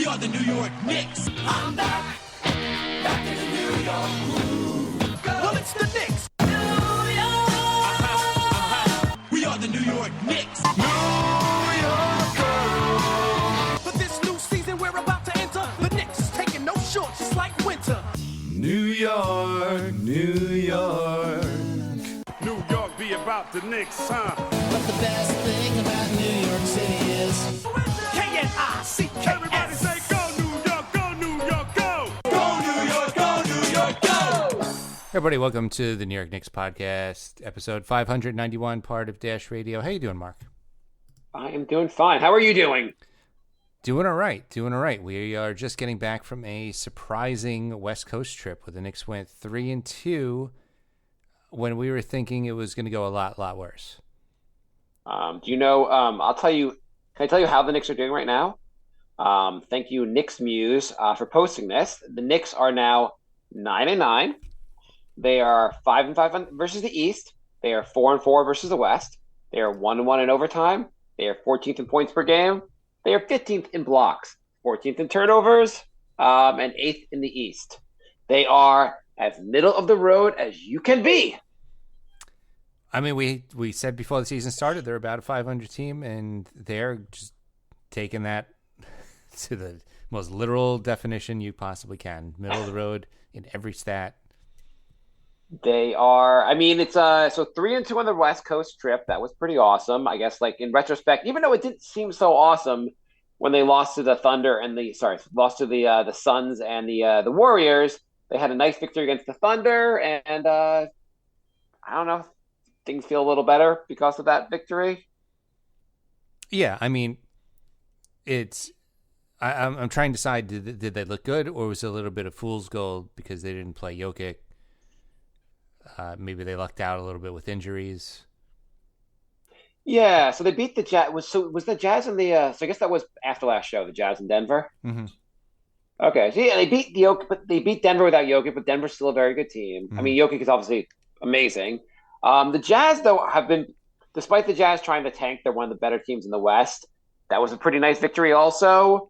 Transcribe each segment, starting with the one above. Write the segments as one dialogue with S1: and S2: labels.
S1: are the New York Knicks. I'm back in the New York groove. Well, it's the Knicks. New York. We are the New York Knicks. New York. For this new season we're about to enter, the Knicks is taking no shorts, just like winter. New York, New York.
S2: New York be about the Knicks, huh?
S3: But the best thing about New York City is
S1: K-N-I-C-K-S.
S2: Everybody say go New York, go New York, go!
S1: Go New York, go New York, go!
S4: Everybody, welcome to the New York Knicks podcast, episode 591, part of Dash Radio. How you doing, Mark?
S5: I am doing fine. How are you doing?
S4: Doing all right, doing all right. We are just getting back from a surprising West Coast trip where the Knicks went 3-2 when we were thinking it was going to go a lot worse.
S5: Do you know, I'll tell you, can I tell you how the Knicks are doing right now? Thank you, Knicks Muse, for posting this. The Knicks are now 9-9. They are 5-5 versus the East. They are 4-4 versus the West. They are 1-1 in overtime. They are 14th in points per game. They are 15th in blocks, 14th in turnovers, and 8th in the East. They are as middle of the road as you can be.
S4: I mean, we said before the season started they're about a 500 team, and they're just taking that to the most literal definition you possibly can. Middle of the road in every stat.
S5: They are, I mean, it's so 3-2 on the West Coast trip. That was pretty awesome. I guess, like, in retrospect, even though it didn't seem so awesome when they lost to the Thunder and lost to the Suns and the Warriors, they had a nice victory against the Thunder, and I don't know, things feel a little better because of that victory.
S4: Yeah, I mean, it's I'm trying to decide, did they look good, or was it a little bit of fool's gold because they didn't play Jokic? Maybe they lucked out a little bit with injuries.
S5: Yeah, so they beat the Jazz. Was the Jazz in the? So I guess that was after last show, the Jazz in Denver.
S4: Mm-hmm.
S5: Okay, so yeah, they beat they beat Denver without Jokic, but Denver's still a very good team.
S4: Mm-hmm.
S5: I mean, Jokic is obviously amazing. The Jazz, though, have been, despite the Jazz trying to tank, they're one of the better teams in the West. That was a pretty nice victory, also.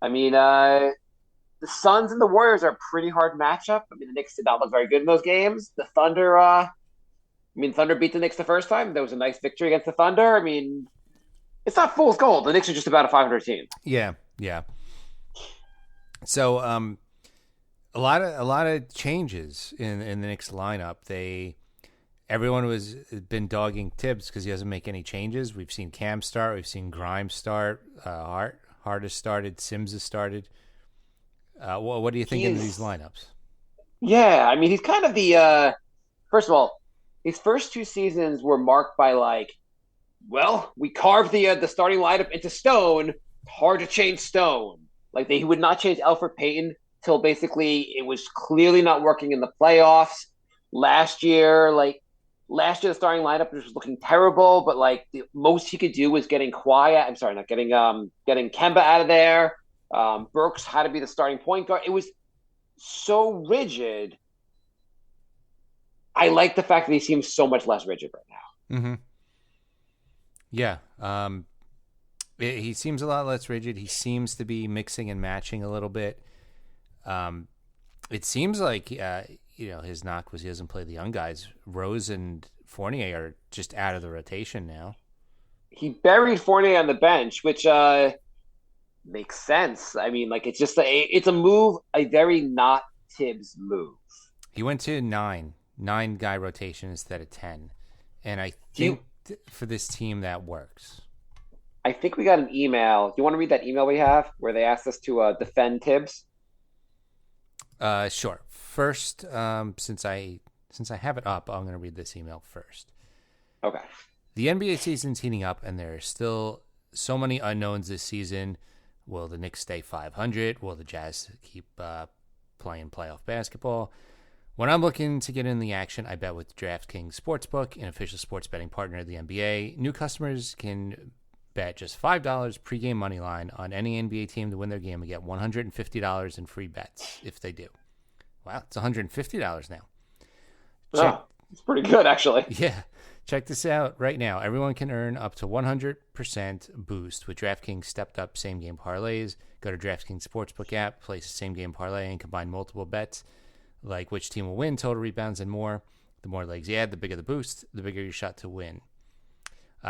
S5: I mean, the Suns and the Warriors are a pretty hard matchup. I mean, the Knicks did not look very good in those games. The Thunder, Thunder beat the Knicks the first time. There was a nice victory against the Thunder. I mean, it's not fool's gold. The Knicks are just about a 500 team.
S4: Yeah. So, a lot of changes in the Knicks lineup. Everyone has been dogging Tibbs because he doesn't make any changes. We've seen Cam start. We've seen Grimes start. Hart has started. Sims has started. What do you think of these lineups?
S5: Yeah, I mean, he's kind of the first of all, his first two seasons were marked by, like, well, we carved the starting lineup into stone. Hard to change stone. Like, he would not change Elfrid Payton till basically it was clearly not working in the playoffs. Last year, the starting lineup was looking terrible, but like the most he could do was getting Quiet. I'm sorry, not getting Kemba out of there. Burks had to be the starting point guard. It was so rigid. I like the fact that he seems so much less rigid right now.
S4: Mm-hmm. Yeah. He seems a lot less rigid. He seems to be mixing and matching a little bit. It seems like, his knock was he doesn't play the young guys. Rose and Fournier are just out of the rotation now.
S5: He buried Fournier on the bench, which makes sense. I mean, like, it's just it's a move, a very not Tibbs move. He
S4: went to nine guy rotation instead of 10, and I think for this team that works.
S5: I think we got an email. Do you want to read that email we have where they asked us to defend Tibbs?
S4: Sure. First, since I have it up, I'm going to read this email first.
S5: Okay.
S4: The NBA season's heating up, and there are still so many unknowns this season. Will the Knicks stay 500? Will the Jazz keep playing playoff basketball? When I'm looking to get in the action, I bet with DraftKings Sportsbook, an official sports betting partner of the NBA. New customers can bet just $5 pregame moneyline on any NBA team to win their game and get $150 in free bets if they do. Wow, it's $150 now.
S5: Oh, it's pretty good, actually.
S4: Yeah. Check this out right now. Everyone can earn up to 100% boost with DraftKings stepped up same game parlays. Go to DraftKings Sportsbook app, place a same game parlay, and combine multiple bets like which team will win, total rebounds, and more. The more legs you add, the bigger the boost, the bigger your shot to win.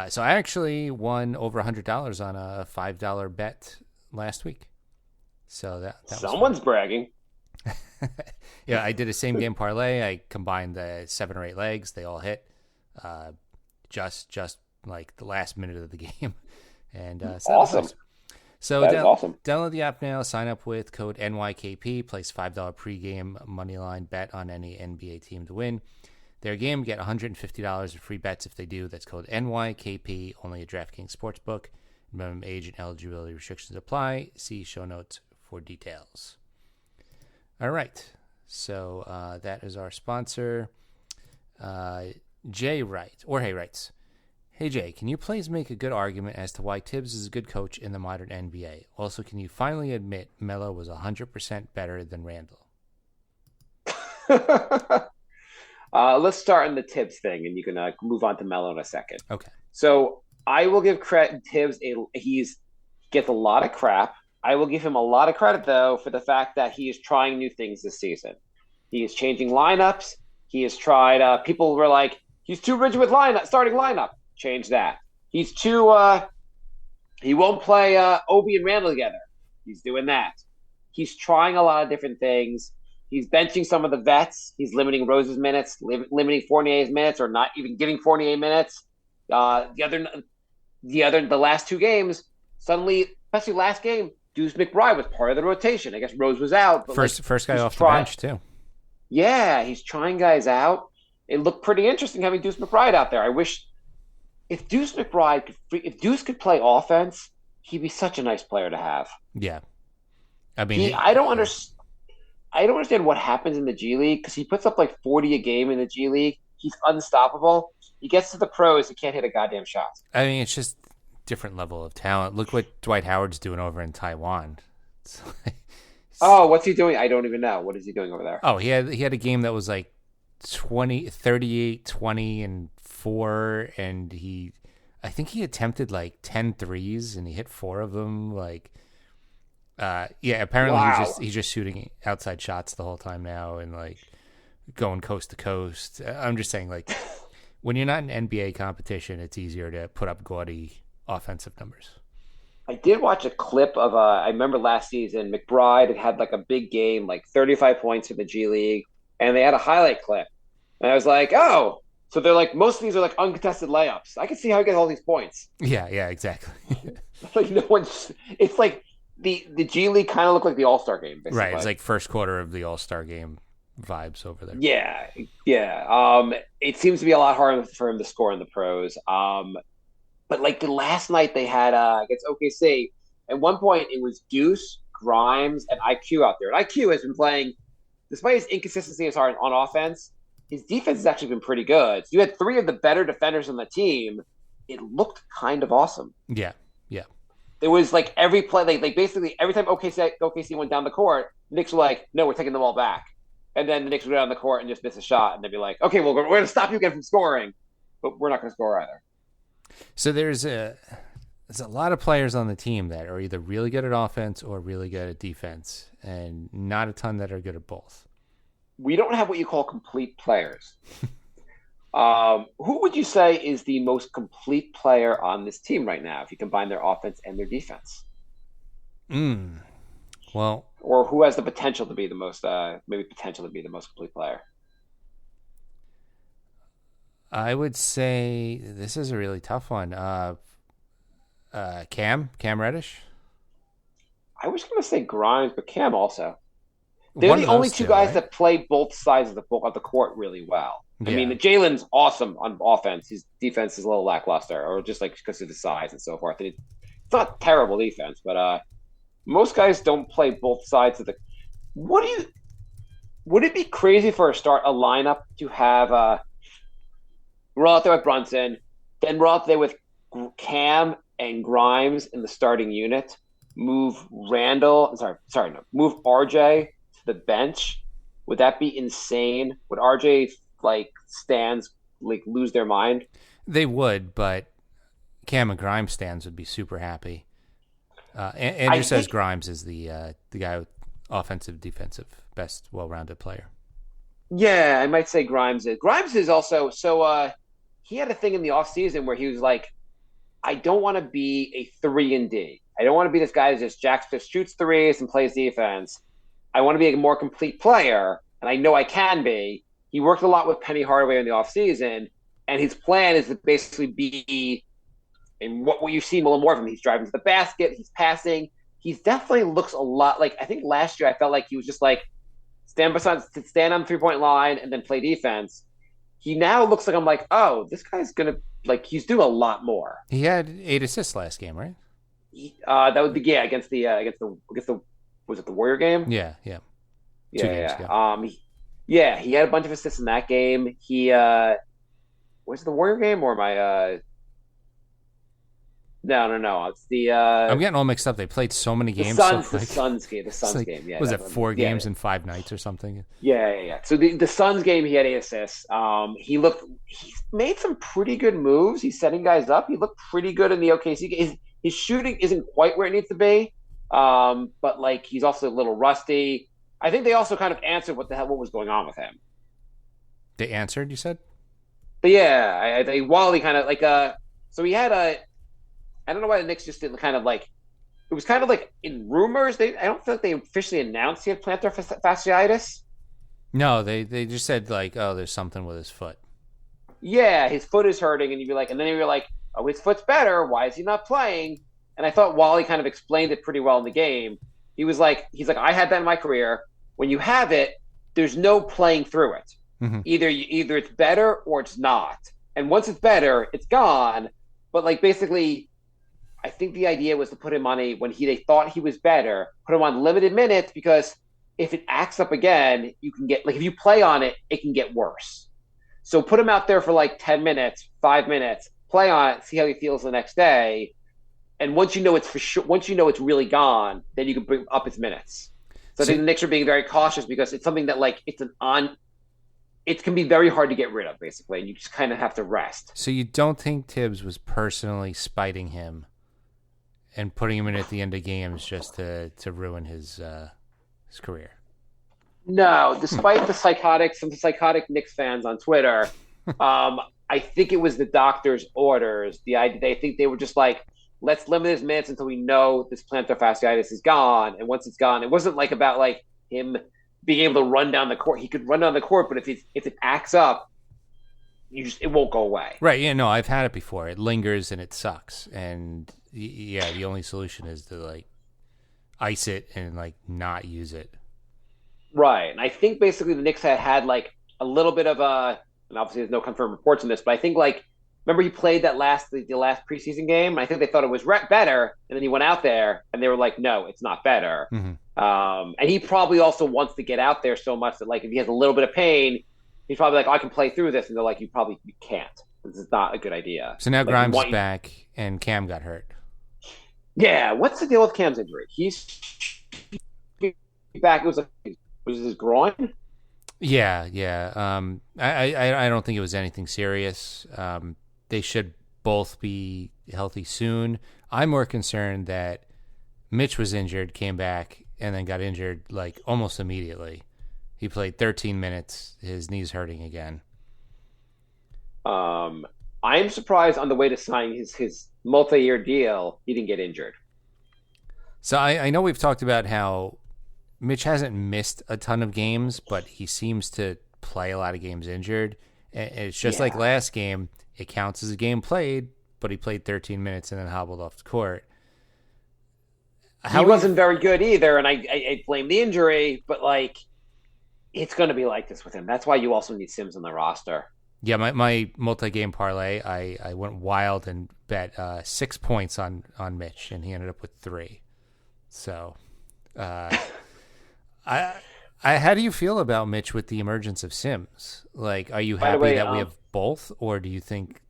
S4: So I actually won over $100 on a $5 bet last week. So that
S5: Someone's bragging.
S4: Yeah, I did a same game parlay. I combined the 7 or 8 legs. They all hit. Just like the last minute of the game, and
S5: awesome.
S4: So
S5: that is awesome.
S4: Download the app now. Sign up with code NYKP. Place $5 pregame moneyline bet on any NBA team to win their game. Get $150 of free bets if they do. That's code NYKP. Only at DraftKings Sportsbook. Minimum age and eligibility restrictions apply. See show notes for details. All right. So that is our sponsor. Jay writes, "Hey Jay, can you please make a good argument as to why Tibbs is a good coach in the modern NBA? Also, can you finally admit Melo was 100% better than Randall?"
S5: Let's start on the Tibbs thing, and you can move on to Melo in a second.
S4: Okay.
S5: So I will give credit Tibbs. He gets a lot of crap. I will give him a lot of credit, though, for the fact that he is trying new things this season. He is changing lineups. He has tried. People were like, he's too rigid with starting lineup. Change that. He's too. He won't play Obi and Randall together. He's doing that. He's trying a lot of different things. He's benching some of the vets. He's limiting Rose's minutes, limiting Fournier's minutes, or not even giving Fournier minutes. The last 2 games, suddenly, especially last game, Deuce McBride was part of the rotation. I guess Rose was out. But
S4: first guy off the bench too.
S5: Yeah, he's trying guys out. It looked pretty interesting having Deuce McBride out there. I wish if Deuce could play offense, he'd be such a nice player to have.
S4: Yeah, I mean,
S5: I don't understand what happens in the G League because he puts up like 40 a game in the G League. He's unstoppable. He gets to the pros, he can't hit a goddamn shot.
S4: I mean, it's just different level of talent. Look what Dwight Howard's doing over in Taiwan.
S5: Oh, what's he doing? I don't even know. What is he doing over there?
S4: Oh, he had a game that was like 38, 20, and 4, and I think he attempted like 10 threes, and he hit 4 of them. Like, apparently
S5: wow.
S4: he's just shooting outside shots the whole time now, and like going coast to coast. I'm just saying, like, when you're not in NBA competition, it's easier to put up gaudy offensive numbers.
S5: I did watch a clip of I remember last season, McBride had like a big game, like 35 points in the G League, and they had a highlight clip. And I was like, oh, so they're like, most of these are like uncontested layups. I can see how he gets all these points.
S4: Yeah, exactly.
S5: Like it's like the G League kind of looked like the All-Star game, basically.
S4: Right, it's like first quarter of the All-Star game vibes over there.
S5: Yeah. It seems to be a lot harder for him to score in the pros. But like the last night they had against OKC, at one point it was Deuce, Grimes, and IQ out there. And IQ has been playing, despite his inconsistency on offense, his defense has actually been pretty good. So you had 3 of the better defenders on the team. It looked kind of awesome.
S4: Yeah.
S5: It was like every play, like basically every time OKC went down the court, Knicks were like, no, we're taking the ball back. And then the Knicks would go down the court and just miss a shot. And they'd be like, okay, well, we're going to stop you again from scoring, but we're not going to score either.
S4: So there's a lot of players on the team that are either really good at offense or really good at defense, and not a ton that are good at both.
S5: We don't have what you call complete players. Who would you say is the most complete player on this team right now if you combine their offense and their defense?
S4: Well,
S5: or who has the potential to be the most complete player?
S4: I would say this is a really tough one. Cam Reddish.
S5: I was going to say Grimes, but Cam also. They're
S4: One
S5: the
S4: of
S5: only
S4: those
S5: 2
S4: two,
S5: guys
S4: right?
S5: that play both sides of the court really well.
S4: Yeah.
S5: I mean, Jalen's awesome on offense. His defense is a little lackluster, or just like because of his size and so forth. And it's not terrible defense, but most guys don't play both sides of the. Would it be crazy for a lineup to have? We're out there with Brunson, then we're out there with Cam and Grimes in the starting unit. Move move RJ to the bench. Would that be insane? Would RJ stands lose their mind?
S4: They would, but Cam and Grimes stands would be super happy. Andrew says Grimes is the guy with offensive, defensive, best, well-rounded player.
S5: Yeah, I might say Grimes is. Grimes is also he had a thing in the offseason where he was like, I don't want to be a 3-and-D. I don't want to be this guy that just shoots threes and plays defense. I want to be a more complete player, and I know I can be. He worked a lot with Penny Hardaway in the offseason, and his plan is to basically be in what you see more and more of him. He's driving to the basket. He's passing. He definitely looks a lot like, I think last year I felt like he was just like stand on the 3-point line and then play defense. He now looks like I'm like, oh, this guy's going to, like, he's doing a lot more.
S4: He had 8 assists last game, right?
S5: That would be, against the was it the Warrior game?
S4: Yeah. 2 games
S5: yeah. He had a bunch of assists in that game. He was it the Warrior game or am I No. It's the
S4: I'm getting all mixed up. They played so many games.
S5: The Suns game. The Suns game. Yeah.
S4: Was it 4 games in 5 nights or something?
S5: Yeah. So the Suns game, he had 8 assists. He made some pretty good moves. He's setting guys up. He looked pretty good in the OKC game. His shooting isn't quite where it needs to be. But like he's also a little rusty. I think they also kind of answered what was going on with him.
S4: They answered, you said?
S5: But yeah, I think Wally kind of like so he had I don't know why the Knicks just didn't kind of like it was kind of like in rumors. I don't feel like they officially announced he had plantar fasciitis.
S4: No, they just said like, oh, there's something with his foot.
S5: Yeah, his foot is hurting, and then you're like, oh, his foot's better. Why is he not playing? And I thought Wally kind of explained it pretty well in the game. He's like, I had that in my career. When you have it, there's no playing through it. Mm-hmm. Either it's better or it's not. And once it's better, it's gone. But like basically, I think the idea was to put him on when they thought he was better, put him on limited minutes because if it acts up again, you can get if you play on it, it can get worse. So put him out there for like 10 minutes, 5 minutes, play on it, see how he feels the next day. And once you know it's for sure, once you know it's really gone, then you can bring up his minutes. So I think the Knicks are being very cautious because it's something that like it can be very hard to get rid of basically, and you just kind of have to rest.
S4: So you don't think Tibbs was personally spiting him and putting him in at the end of games just to ruin his career?
S5: No, despite some psychotic Knicks fans on Twitter, I think it was the doctor's orders. They think they were just like, let's limit his minutes until we know this plantar fasciitis is gone. And once it's gone, it wasn't like about like him being able to run down the court. He could run down the court, but if it acts up, it won't go away.
S4: Right. Yeah. No, I've had it before. It lingers and it sucks. And yeah, the only solution is to like ice it and like not use it.
S5: Right. And I think basically the Knicks had like a little bit of and obviously there's no confirmed reports on this, but I think like, remember he played the last preseason game? And I think they thought it was better. And then he went out there and they were like, no, it's not better. Mm-hmm. And he probably also wants to get out there so much that like, if he has a little bit of pain, he's probably like, oh, I can play through this. And they're like, you can't. This is not a good idea.
S4: So now Grimes is back and Cam got hurt.
S5: Yeah. What's the deal with Cam's injury? He's back. Was his groin?
S4: Yeah. I don't think it was anything serious. They should both be healthy soon. I'm more concerned that Mitch was injured, came back, and then got injured like almost immediately. He played 13 minutes. His knee's hurting again.
S5: I'm surprised on the way to sign his multi-year deal, he didn't get injured.
S4: So I know we've talked about how Mitch hasn't missed a ton of games, but he seems to play a lot of games injured. And it's just like last game. It counts as a game played, but he played 13 minutes and then hobbled off the court.
S5: He wasn't very good either, and I blame the injury, but like it's going to be like this with him. That's why you also need Sims on the roster.
S4: Yeah, my multi-game parlay, I went wild and bet 6 points on Mitch, and he ended up with 3. So, how do you feel about Mitch with the emergence of Sims? Like, are you happy that we have both, or do you think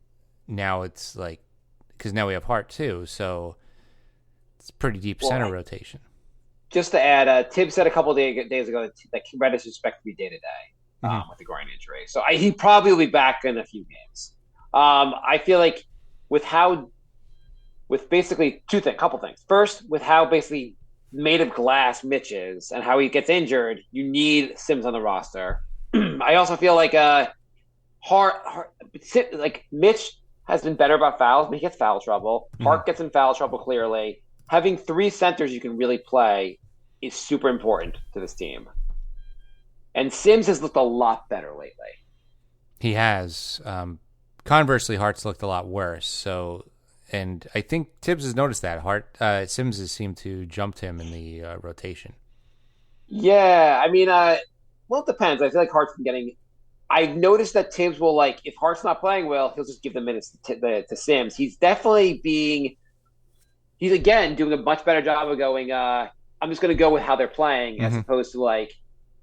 S4: now it's like, because now we have Hart too, so it's pretty deep center rotation. Just
S5: to add, Tibbs said a couple of days ago that Reddish is expected to be day-to-day with the groin injury. So he probably will be back in a few games. I feel like with basically couple things. First, with how basically made of glass Mitch is and how he gets injured, you need Sims on the roster. I also feel like like Mitch has been better about fouls, but he gets foul trouble. Hart gets in foul trouble clearly. Having 3 centers you can really play is super important to this team. And Sims has looked a lot better lately.
S4: He has. Conversely, Hart's looked a lot worse. So, and I think Tibbs has noticed that. Sims has seemed to jump him in the rotation.
S5: Yeah, I mean, well, it depends. I feel like Hart's been getting. I've noticed that Tibbs will if Hart's not playing well, he'll just give the minutes to Sims. He's definitely he's again doing a much better job of going. I'm just going to go with how they're playing as opposed to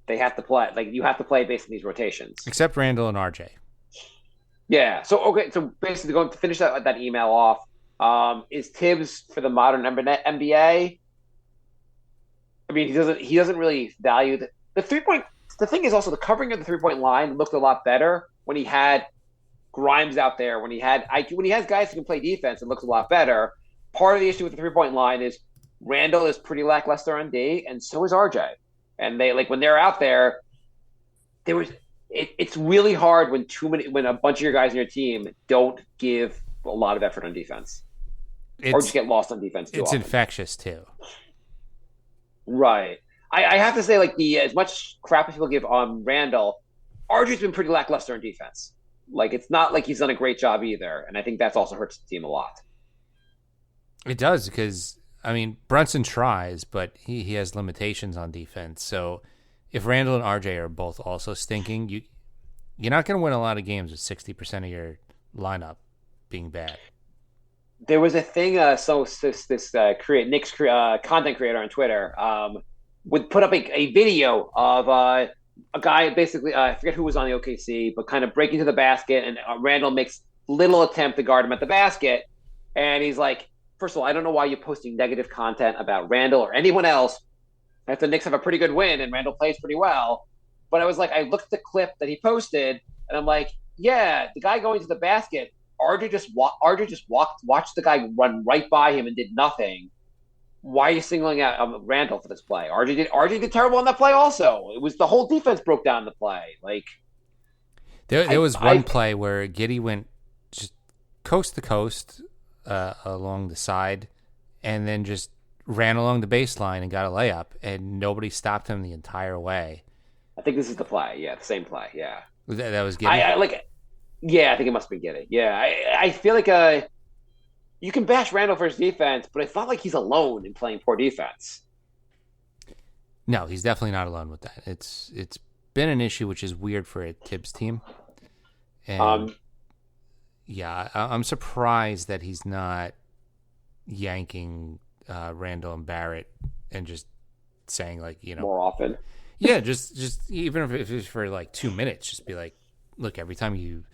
S5: they have to play. You have to play based on these rotations.
S4: Except Randall and RJ.
S5: Yeah. So basically, going to finish that email off, is Tibbs for the modern NBA? I mean, he doesn't really value the 3-point. The thing is also the covering of the 3-point line looked a lot better when he had Grimes out there. When he has guys who can play defense, it looks a lot better. Part of the issue with the 3-point line is Randall is pretty lackluster on D, and so is RJ. And they when they're out there, it's really hard when a bunch of your guys on your team don't give a lot of effort on defense, or just get lost on defense too often.
S4: Infectious too.
S5: Right. I have to say, as much crap as people give on Randall, RJ's been pretty lackluster in defense. It's not like he's done a great job either, and I think that's also hurts the team a lot.
S4: It does because, I mean, Brunson tries, but he has limitations on defense. So if Randall and RJ are both also stinking, you're not going to win a lot of games with 60% of your lineup being bad.
S5: There was a thing, Knicks content creator on Twitter would put up a video of a guy basically, I forget who was on the OKC, but kind of breaking to the basket, and Randall makes little attempt to guard him at the basket. And he's like, first of all, I don't know why you're posting negative content about Randall or anyone else if the Knicks have a pretty good win and Randall plays pretty well. But I looked at the clip that he posted, and I'm like, yeah, the guy going to the basket, RJ just watched the guy run right by him and did nothing. Why are you singling out Randall for this play? RJ did terrible on that play also. It was the whole defense broke down the play.
S4: There was one play where Giddey went just coast to coast along the side and then just ran along the baseline and got a layup, and nobody stopped him the entire way.
S5: I think this is the play. Yeah, the same play. Yeah.
S4: That was Giddey?
S5: Yeah, I think it must be Giddey. Yeah, I feel like you can bash Randall for his defense, but it's not like he's alone in playing poor defense.
S4: No, he's definitely not alone with that. It's been an issue, which is weird for a Tibbs team. And yeah, I'm surprised that he's not yanking Randall and Barrett and just saying
S5: more often.
S4: Yeah, just even if it's for 2 minutes, just be like, look, every time you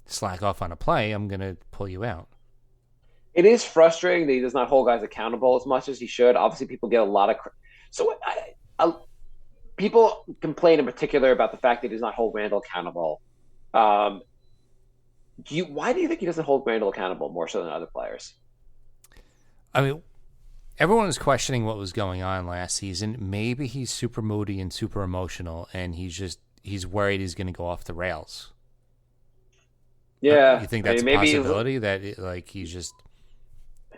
S4: slack off on a play, I'm gonna pull you out.
S5: It is frustrating that he does not hold guys accountable as much as he should. Obviously, people get a lot of people complain in particular about the fact that he does not hold Randall accountable. Why do you think he doesn't hold Randall accountable more so than other players?
S4: I mean, everyone was questioning what was going on last season. Maybe he's super moody and super emotional, and he's worried he's going to go off the rails.
S5: Yeah,
S4: you think that's a possibility that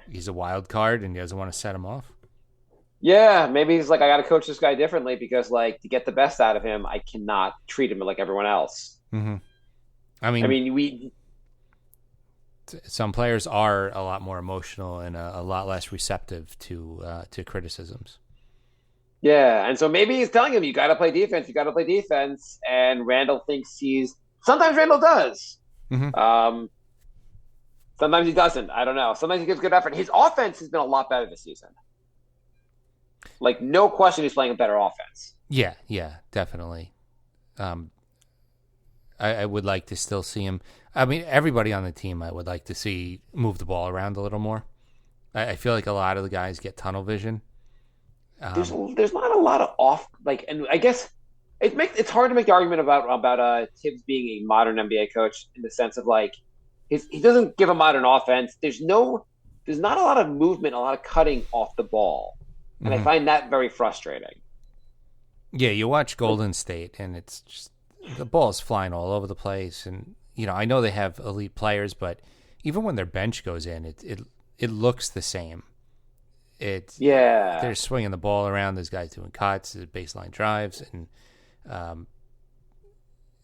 S4: he's a wild card and he doesn't want to set him off?
S5: Yeah, maybe he's like, I got to coach this guy differently because to get the best out of him, I cannot treat him like everyone else.
S4: Mm-hmm. I mean, some players are a lot more emotional and a lot less receptive to criticisms.
S5: Yeah, and so maybe he's telling him, you got to play defense, and Randall thinks sometimes Randall does.
S4: Mm-hmm.
S5: Sometimes he doesn't. I don't know. Sometimes he gives good effort. His offense has been a lot better this season. No question he's playing a better offense.
S4: Yeah, definitely. I would like to still see him. I mean, everybody on the team I would like to see move the ball around a little more. I feel like a lot of the guys get tunnel vision.
S5: There's not a lot of and I guess it's hard to make the argument about Tibbs being a modern NBA coach in the sense of he doesn't give a modern offense. There's not a lot of movement, a lot of cutting off the ball, and I find that very frustrating.
S4: Yeah, you watch Golden State, and it's just the ball's flying all over the place, and I know they have elite players, but even when their bench goes in, it looks the same. They're swinging the ball around. There's guys doing cuts, baseline drives, and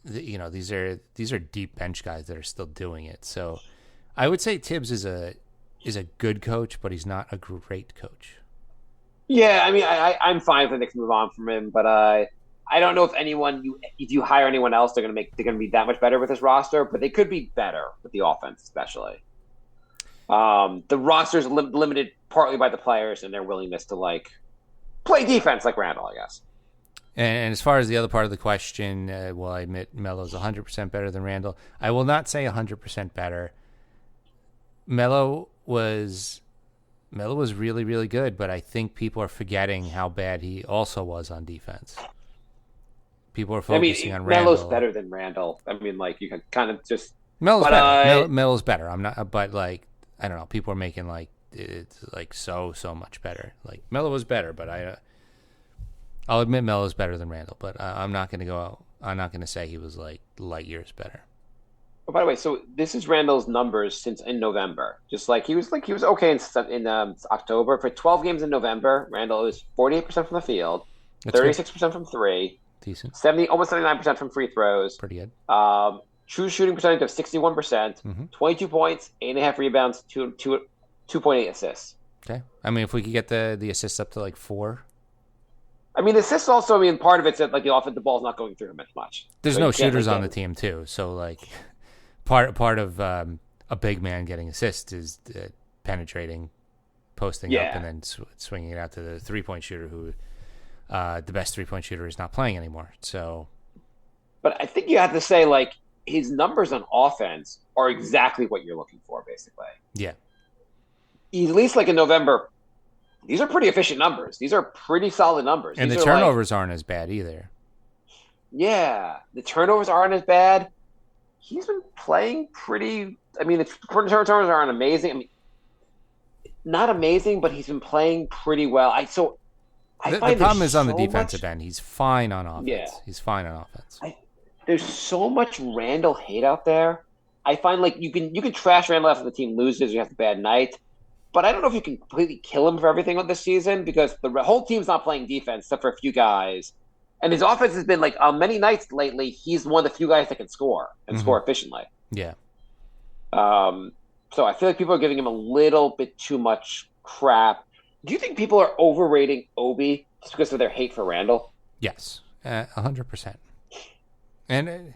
S4: these are deep bench guys that are still doing it. So I would say Tibbs is a good coach, but he's not a great coach.
S5: Yeah, I mean, I'm fine if the Knicks move on from him, but I don't know if if you hire anyone else, they're going to be that much better with this roster. But they could be better with the offense, especially. The roster's limited partly by the players and their willingness to play defense like Randall, I guess.
S4: And as far as the other part of the question, I admit Melo's 100% better than Randall. I will not say 100% better. Melo was really, really good, but I think people are forgetting how bad he also was on defense. People are focusing on Randall.
S5: Melo's better than Randall. I mean, you can kind of just
S4: Melo's better. Melo's better. I'm not, but I don't know. People are making it's so much better. Melo was better, but I'll admit Melo's better than Randall, but I'm not going to go. I'm not going to say he was light years better.
S5: Oh, by the way, so this is Randall's numbers since in November. Just he was okay in October. For 12 games in November, Randall is 48% from the field, 36% from three,
S4: decent,
S5: almost 79% from free throws.
S4: Pretty good.
S5: True shooting percentage of 61%, 22 points, 8.5 rebounds, 2.8 assists.
S4: Okay, I mean, if we could get the assists up to 4.
S5: I mean, assists also. I mean, part of it's that the ball's not going through him as much.
S4: There's no shooters on the team too, so part of a big man getting assists is penetrating, posting up, and then swinging it out to the 3-point shooter, who the best 3-point shooter is not playing anymore. So,
S5: but I think you have to say his numbers on offense are exactly what you're looking for, basically.
S4: Yeah,
S5: at least in November. These are pretty efficient numbers. These are pretty solid numbers.
S4: And the turnovers aren't as bad either.
S5: Yeah, the turnovers aren't as bad. He's been playing pretty. I mean, the turnovers aren't amazing. I mean, not amazing, but he's been playing pretty well. The
S4: problem is on the defensive end. He's fine on offense.
S5: Yeah.
S4: He's fine on offense.
S5: There's so much Randall hate out there. I find you can trash Randall after the team loses or you have a bad night. But I don't know if you can completely kill him for everything this season because the whole team's not playing defense except for a few guys. And his offense has been on many nights lately, he's one of the few guys that can score and score efficiently.
S4: Yeah.
S5: So I feel like people are giving him a little bit too much crap. Do you think people are overrating Obi just because of their hate for Randall?
S4: Yes, 100%. And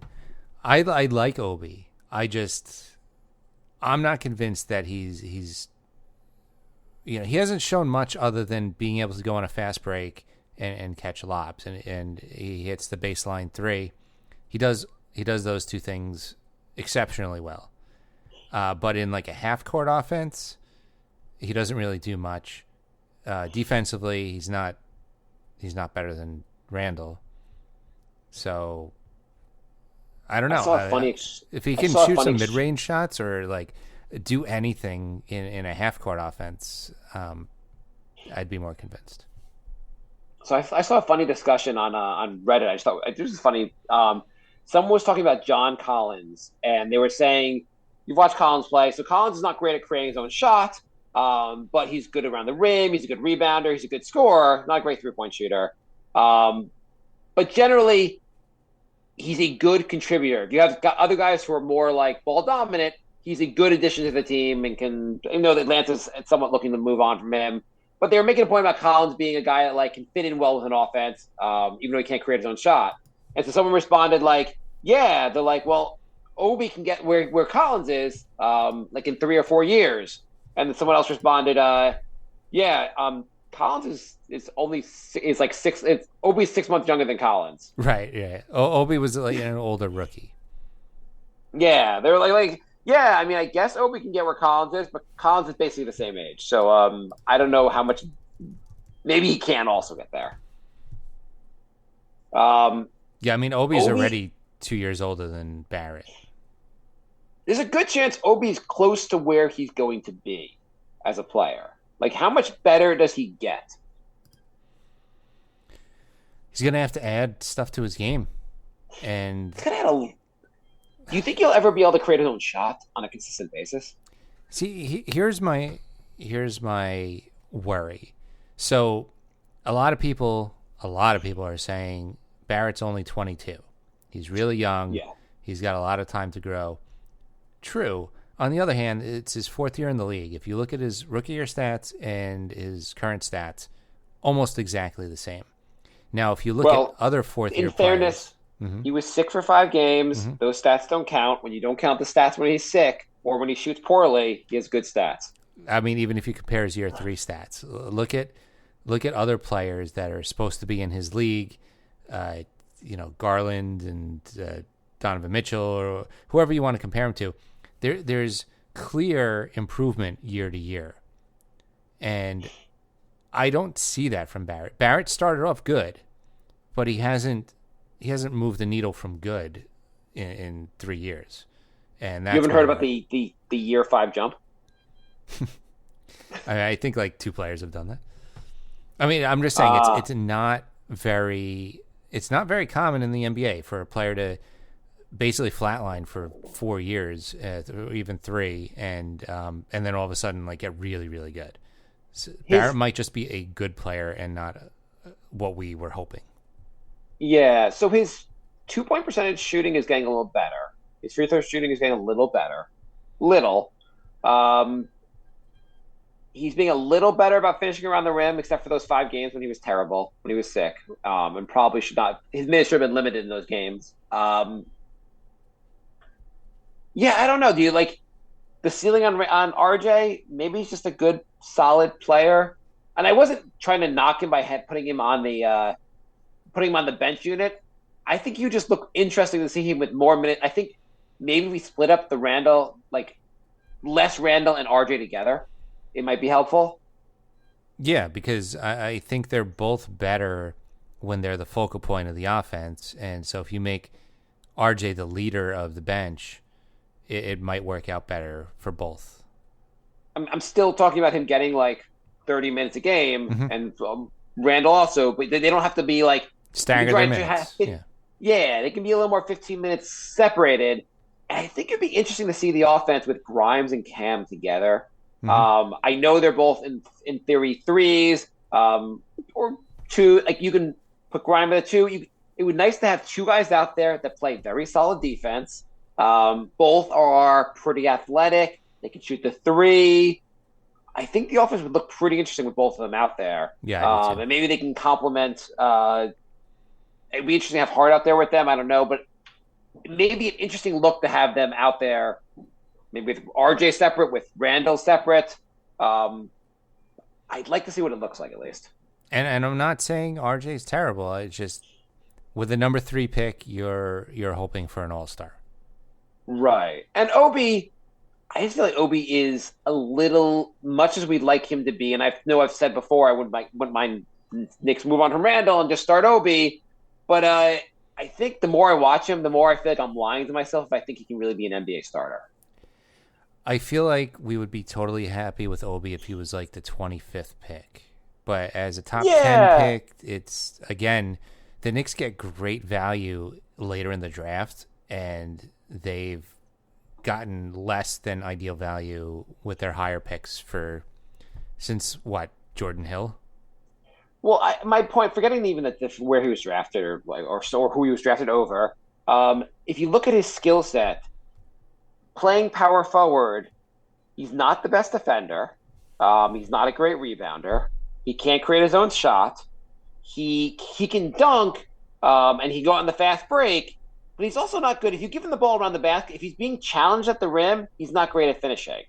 S4: I like Obi. I'm not convinced that he's he hasn't shown much other than being able to go on a fast break and catch lobs, and he hits the baseline 3. He does those two things exceptionally well. But in a half court offense, he doesn't really do much. Defensively, he's not better than Randall. So I don't know. If he can shoot some mid-range shots or do anything in a half-court offense, I'd be more convinced.
S5: So I saw a funny discussion on Reddit. I just thought this was funny. Someone was talking about John Collins, and they were saying, you've watched Collins play, so Collins is not great at creating his own shot, but he's good around the rim, he's a good rebounder, he's a good scorer, not a great three-point shooter. But generally, he's a good contributor. You have got other guys who are more ball dominant. He's a good addition to the team and can, that Atlanta's somewhat looking to move on from him. But they were making a point about Collins being a guy that can fit in well with an offense, even though he can't create his own shot. And so someone responded yeah, they're well, Obi can get where Collins is, in 3 or 4 years. And then someone else responded, Collins is only Obi's 6 months younger than Collins.
S4: Right, yeah. Obi was an older rookie.
S5: Yeah, they were yeah, I mean, I guess Obi can get where Collins is, but Collins is basically the same age. So I don't know how much. Maybe he can also get there.
S4: Yeah, I mean, Obi's already 2 years older than Barrett.
S5: there's a good chance Obi's close to where he's going to be as a player. Like, how much better does he get?
S4: He's going to have to add stuff to his game. And
S5: Do you think he'll ever be able to create his own shot on a consistent basis?
S4: see, here's my worry. So a lot of people are saying Barrett's only 22. He's really young.
S5: Yeah.
S4: He's got a lot of time to grow. True. On the other hand, it's his 4th year in the league. If you look at his rookie year stats and his current stats, almost exactly the same. Now, if you look at other 4th year
S5: players, in fairness, he was sick for 5 games.
S4: Mhm.
S5: Those stats don't count. When you don't count the stats when he's sick or when he shoots poorly, he has good stats.
S4: I mean, even if you compare his year 3 stats, look at other players that are supposed to be in his league, Garland and Donovan Mitchell or whoever you want to compare him to. There's clear improvement year to year, and I don't see that from Barrett. Barrett started off good, but he hasn't moved the needle from good in 3 years. And that's
S5: you haven't heard about the year 5 jump?
S4: I think like 2 players have done that. I mean, I'm just saying it's not very common in the NBA for a player to basically flatline for 4 years, or even 3, and then all of a sudden like get really, really good. So Barrett might just be a good player and not what we were hoping.
S5: Yeah, so his 2-point percentage shooting is getting a little better. His free throw shooting is getting a little better. He's being a little better about finishing around the rim, except for those 5 games when he was terrible, when he was sick, and probably should not. His minutes should have been limited in those games. Yeah, I don't know. Do you like the ceiling on RJ? Maybe he's just a good, solid player. And I wasn't trying to knock him by putting him on the bench unit. I think you just look interesting to see him with more minutes. I think maybe we split up the Randall, like less Randall and RJ together. It might be helpful.
S4: Yeah, because I think they're both better when they're the focal point of the offense. And so if you make RJ the leader of the bench, it might work out better for both.
S5: I'm still talking about him getting like 30 minutes a game, and Randall also, but they don't have to be like
S4: staggered their minutes.
S5: Yeah, they can be a little more 15 minutes separated. And I think it'd be interesting to see the offense with Grimes and Cam together. I know they're both in theory 3s, or 2. Like you can put Grimes at a 2. It would be nice to have 2 guys out there that play very solid defense. Both are pretty athletic. They can shoot the 3. I think the offense would look pretty interesting with both of them out there.
S4: Yeah,
S5: and maybe they can complement. It'd be interesting to have Hart out there with them. I don't know, but maybe an interesting look to have them out there. Maybe with RJ separate, with Randall separate. I'd like to see what it looks like at least.
S4: And I'm not saying RJ's terrible. It's just with the number 3 pick, you're hoping for an all-star. Right.
S5: And Obi, I just feel like Obi is a little, much as we'd like him to be, and I know I've said before I wouldn't mind Knicks move on from Randall and just start Obi, but I think the more I watch him, the more I feel like I'm lying to myself if I think he can really be an NBA starter.
S4: I feel like we would be totally happy with Obi if he was like the 25th pick. But as a top 10 pick, it's, again, the Knicks get great value later in the draft, and they've gotten less than ideal value with their higher picks since Jordan Hill?
S5: Well, my point, forgetting even where he was drafted or who he was drafted over, if you look at his skill set, playing power forward, he's not the best defender. He's not a great rebounder. He can't create his own shot. He can dunk, and he go on the fast break, but he's also not good. If you give him the ball around the basket, if he's being challenged at the rim, he's not great at finishing.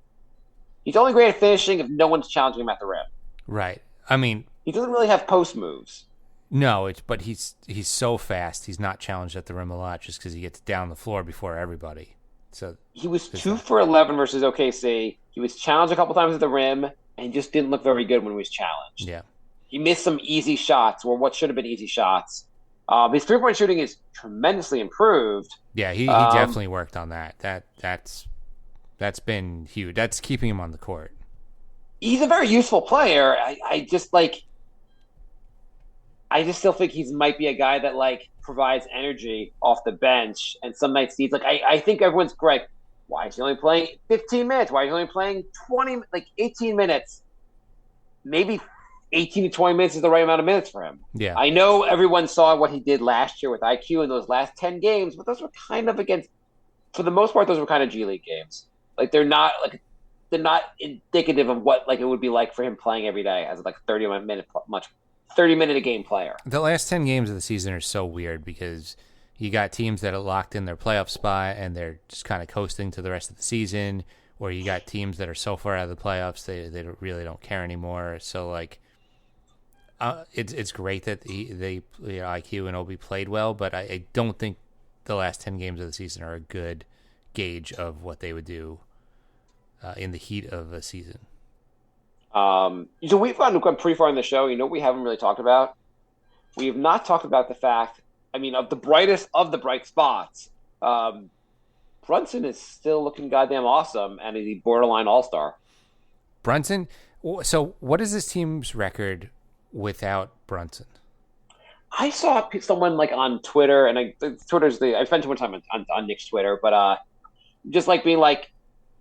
S5: He's only great at finishing if no one's challenging him at the rim.
S4: Right. I mean,
S5: he doesn't really have post moves.
S4: No, but he's so fast. He's not challenged at the rim a lot just because he gets down the floor before everybody. So
S5: he was 2 for 11 versus OKC. He was challenged a couple times at the rim and just didn't look very good when he was challenged.
S4: Yeah.
S5: He missed some easy shots, or what should have been easy shots. His 3-point shooting is tremendously improved.
S4: Yeah, he definitely worked on that. That's That's been huge. That's keeping him on the court.
S5: He's a very useful player. I just still think he might be a guy that like provides energy off the bench, and some nights needs like I think everyone's correct. Why is he only playing 15 minutes? Why is he only playing 18 minutes? Maybe 18 to 20 minutes is the right amount of minutes for him.
S4: Yeah.
S5: I know everyone saw what he did last year with IQ in those last 10 games, but those were kind of for the most part, those were kind of G League games. Like they're not indicative of what like it would be like for him playing every day as like 30-minute a game player.
S4: The last 10 games of the season are so weird because you got teams that are locked in their playoff spot and they're just kind of coasting to the rest of the season, or you got teams that are so far out of the playoffs they really don't care anymore. So like, it's great that IQ and Obi played well, but I don't think the last 10 games of the season are a good gauge of what they would do in the heat of a season.
S5: So we've gone pretty far in the show. You know what we haven't really talked about? We have not talked about the fact, of the brightest of the bright spots, Brunson is still looking goddamn awesome and is a borderline all-star.
S4: Brunson? So what is this team's record without Brunson?
S5: I saw someone like on Twitter, and I spent too much time on Knicks Twitter, but just like being like,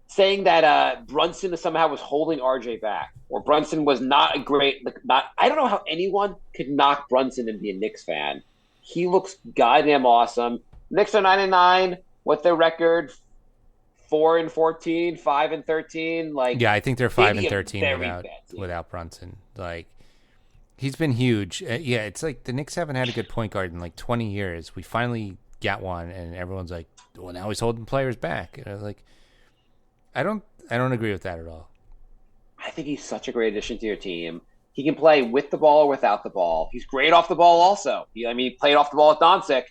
S5: saying that Brunson somehow was holding RJ back, or Brunson was not a great, I don't know how anyone could knock Brunson and be a Knicks fan. He looks goddamn awesome. Knicks are 9-9. What's their record? 4-14, 5-13. Like,
S4: yeah, I think they're 5-13 without Brunson. Like, he's been huge. Yeah, it's like the Knicks haven't had a good point guard in like 20 years. We finally got one, and everyone's like, well, now he's holding players back. And I was like, I don't agree with that at all.
S5: I think he's such a great addition to your team. He can play with the ball or without the ball. He's great off the ball also. He played off the ball with Doncic.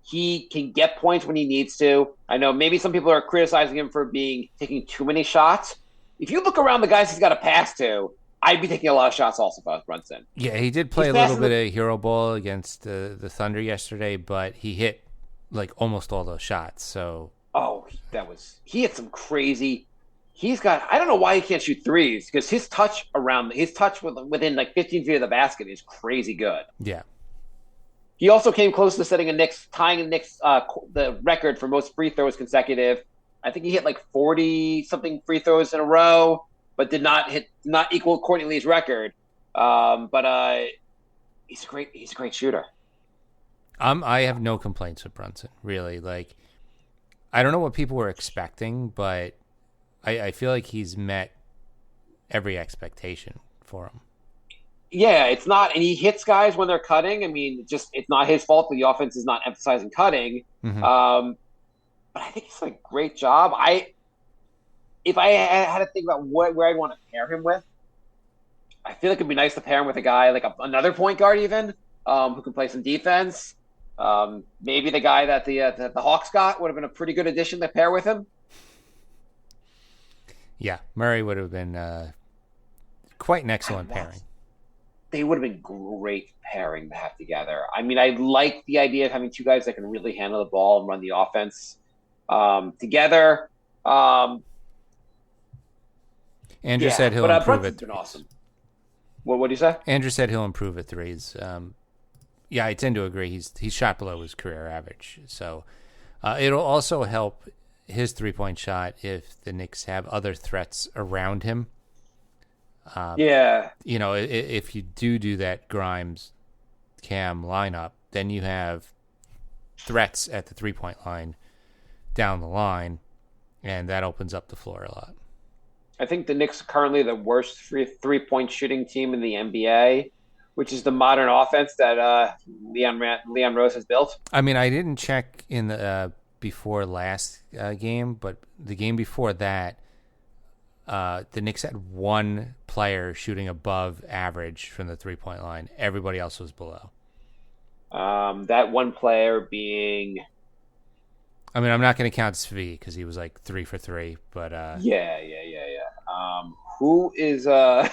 S5: He can get points when he needs to. I know maybe some people are criticizing him for taking too many shots. If you look around the guys he's got to pass to, I'd be taking a lot of shots also if I was Brunson.
S4: Yeah, he did play a little bit of hero ball against the Thunder yesterday, but he hit like almost all those shots. So
S5: he had some crazy. I don't know why he can't shoot threes, because his touch within like 15 feet of the basket is crazy good.
S4: Yeah.
S5: He also came close to tying the Knicks the record for most free throws consecutive. I think he hit like 40 something free throws in a row, but did not equal Courtney Lee's record. But he's a great shooter.
S4: I have no complaints with Brunson, really. Like, I don't know what people were expecting, but I feel like he's met every expectation for him.
S5: Yeah, it's not, and he hits guys when they're cutting. It's not his fault that the offense is not emphasizing cutting.
S4: Mm-hmm.
S5: But I think he's done a great job. If I had to think about where I want to pair him with, I feel like it'd be nice to pair him with a guy like another point guard even, who can play some defense. Maybe the guy that the Hawks got would have been a pretty good addition to pair with him.
S4: Yeah, Murray would have been quite an excellent pairing.
S5: They would have been great pairing to have together. I like the idea of having two guys that can really handle the ball and run the offense together.
S4: Andrew said he'll improve at threes.
S5: Awesome. What did you say?
S4: Andrew said he'll improve at threes. Yeah, I tend to agree. He's shot below his career average. So it'll also help his three-point shot if the Knicks have other threats around him.
S5: Yeah.
S4: If you do that Grimes Cam lineup, then you have threats at the three-point line down the line, and that opens up the floor a lot.
S5: I think the Knicks are currently the worst three-point shooting team in the NBA, which is the modern offense that Leon Rose has built.
S4: I didn't check in the before last game, but the game before that, the Knicks had one player shooting above average from the three-point line. Everybody else was below.
S5: That one player being...
S4: I'm not going to count Svi because he was like 3 for 3, but...
S5: Yeah. Who is... I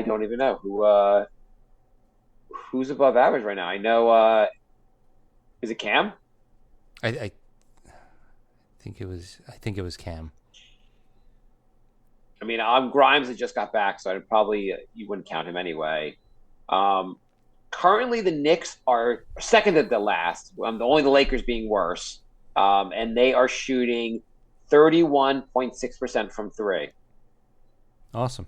S5: don't even know who's above average right now. I know... is it Cam?
S4: I think it was Cam.
S5: I mean, Grimes had just got back, so I'd probably you wouldn't count him anyway. Currently, the Knicks are second at the last. Only the Lakers being worse, and they are shooting 31.6% from three.
S4: Awesome.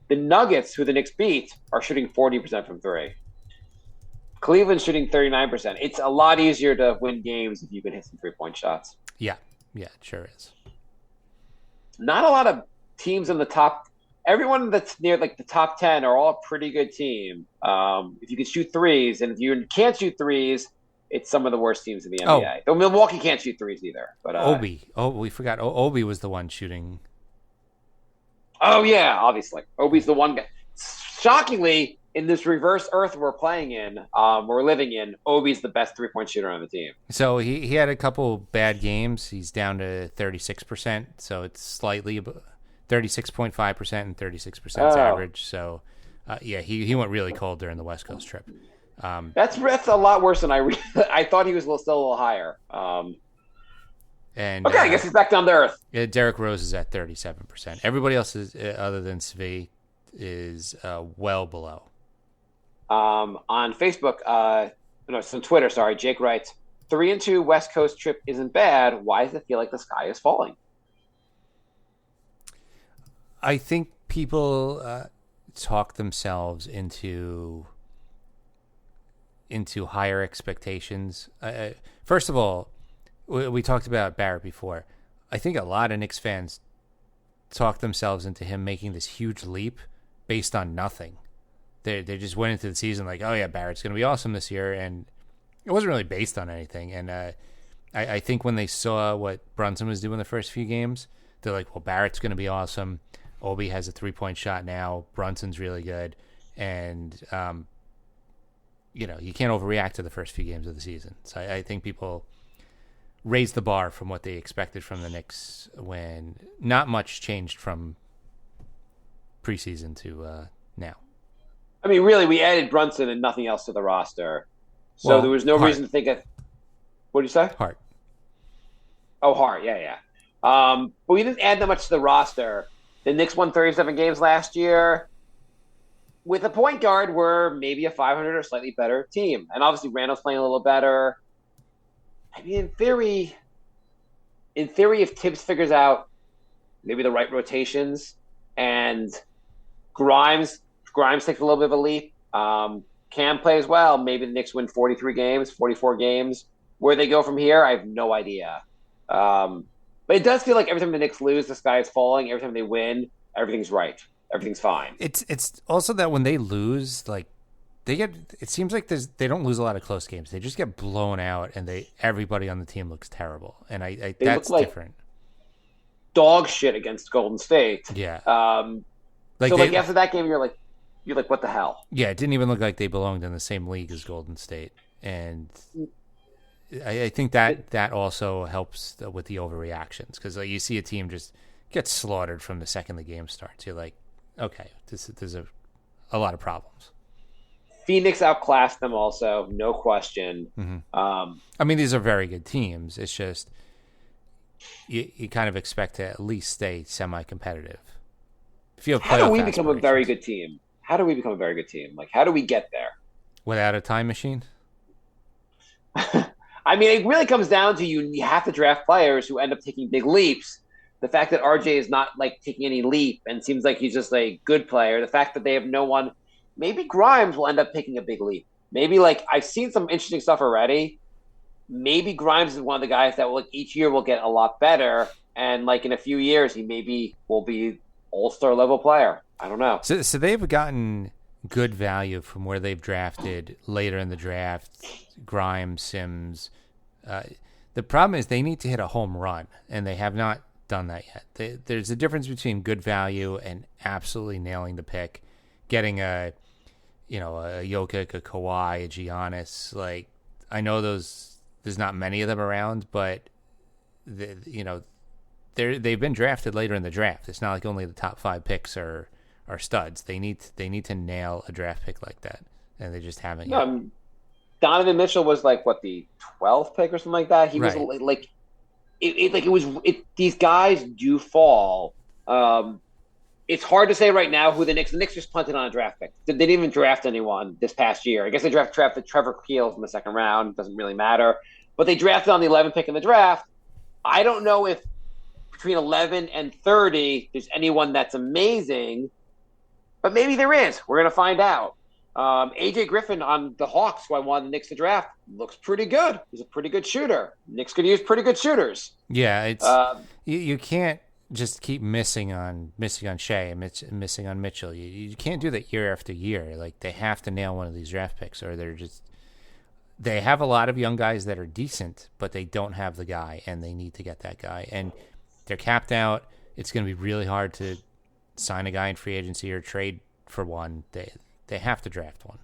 S5: The Nuggets, who the Knicks beat, are shooting 40% from three. Cleveland's shooting 39%. It's a lot easier to win games if you can hit some 3-point shots.
S4: Yeah, it sure is.
S5: Not a lot of teams in the top. Everyone that's near like the top 10 are all a pretty good team. If you can shoot threes, and if you can't shoot threes, it's some of the worst teams in the NBA. Though Milwaukee can't shoot threes either. But
S4: Obi. Oh, we forgot. Obi was the one shooting.
S5: Oh yeah, obviously. Obi's the one guy. Shockingly, in this reverse Earth we're playing in, we're living in, Obi's the best 3-point shooter on the team.
S4: So he had a couple bad games. He's down to 36%, so it's slightly 36.5% and 36% average. So, he went really cold during the West Coast trip.
S5: That's a lot worse than I thought he was still a little higher.
S4: And
S5: okay, I guess he's back down to earth.
S4: Derrick Rose is at 37%. Everybody else is, other than Svi, is well below.
S5: On Facebook, it's on Twitter, sorry, Jake writes, 3-2 West Coast trip isn't bad. Why does it feel like the sky is falling?
S4: I think people talk themselves into higher expectations. First of all, we talked about Barrett before. I think a lot of Knicks fans talk themselves into him making this huge leap based on nothing. They just went into the season like, oh yeah, Barrett's going to be awesome this year, and it wasn't really based on anything. And I think when they saw what Brunson was doing the first few games, they're like, well, Barrett's going to be awesome. Obi has a 3-point shot now. Brunson's really good, and you can't overreact to the first few games of the season. So I think people raised the bar from what they expected from the Knicks when not much changed from preseason to now.
S5: I mean, really, we added Brunson and nothing else to the roster. So there was no reason to think of – what did you say?
S4: Hart.
S5: Oh, Hart, yeah. But we didn't add that much to the roster. The Knicks won 37 games last year. With a point guard, we're maybe a 500 or slightly better team. And obviously, Randall's playing a little better. I mean, in theory, if Tibbs figures out maybe the right rotations and Grimes takes a little bit of a leap, Cam plays well, maybe the Knicks win 43 games, 44 games. Where they go from here, I have no idea. But it does feel like every time the Knicks lose, the sky is falling. Every time they win, everything's right. Everything's fine.
S4: It's also that when they lose, like it seems like they don't lose a lot of close games. They just get blown out, and everybody on the team looks terrible. And I that's
S5: look like
S4: different.
S5: Dog shit against Golden State.
S4: Yeah.
S5: After that game, you're like, what the hell?
S4: Yeah, it didn't even look like they belonged in the same league as Golden State, and I think that also helps with the overreactions, because you see a team just get slaughtered from the second the game starts. You're like, okay, there's a lot of problems.
S5: Phoenix outclassed them also, no question.
S4: Mm-hmm. I mean, these are very good teams. It's just you kind of expect to at least stay semi-competitive.
S5: How do we become a very good team? Like, how do we get there?
S4: Without a time machine?
S5: I mean, it really comes down to you have to draft players who end up taking big leaps. The fact that RJ is not like taking any leap and seems like he's just a good player. The fact that they have no one, maybe Grimes will end up taking a big leap. Maybe I've seen some interesting stuff already. Maybe Grimes is one of the guys that each year will get a lot better. And in a few years, he maybe will be all-star level player. I don't know.
S4: So they've gotten good value from where they've drafted later in the draft, Grimes, Sims. The problem is they need to hit a home run, and they have not done that yet. There's a difference between good value and absolutely nailing the pick, getting a Jokic, a Kawhi, a Giannis. I know there's not many of them around, but they've been drafted later in the draft. It's not like only the top 5 picks are studs. They need to nail a draft pick like that, and they just haven't yet.
S5: Donovan Mitchell was the 12th pick or something like that. He was these guys do fall. It's hard to say right now who the Knicks just punted on a draft pick. They didn't even draft anyone this past year. I guess they drafted Trevor Keels in the second round. Doesn't really matter. But they drafted on the 11th pick in the draft. I don't know if between 11 and 30 there's anyone that's amazing, but maybe there is. We're going to find out. AJ Griffin on the Hawks, who I wanted the Knicks to draft, looks pretty good. He's a pretty good shooter. Knicks could use pretty good shooters.
S4: Yeah, it's you can't just keep missing on Shea and missing on Mitchell. You can't do that year after year. Like, they have to nail one of these draft picks, or they have a lot of young guys that are decent, but they don't have the guy, and they need to get that guy. And they're capped out. It's going to be really hard to sign a guy in free agency or trade for one. They have to draft one.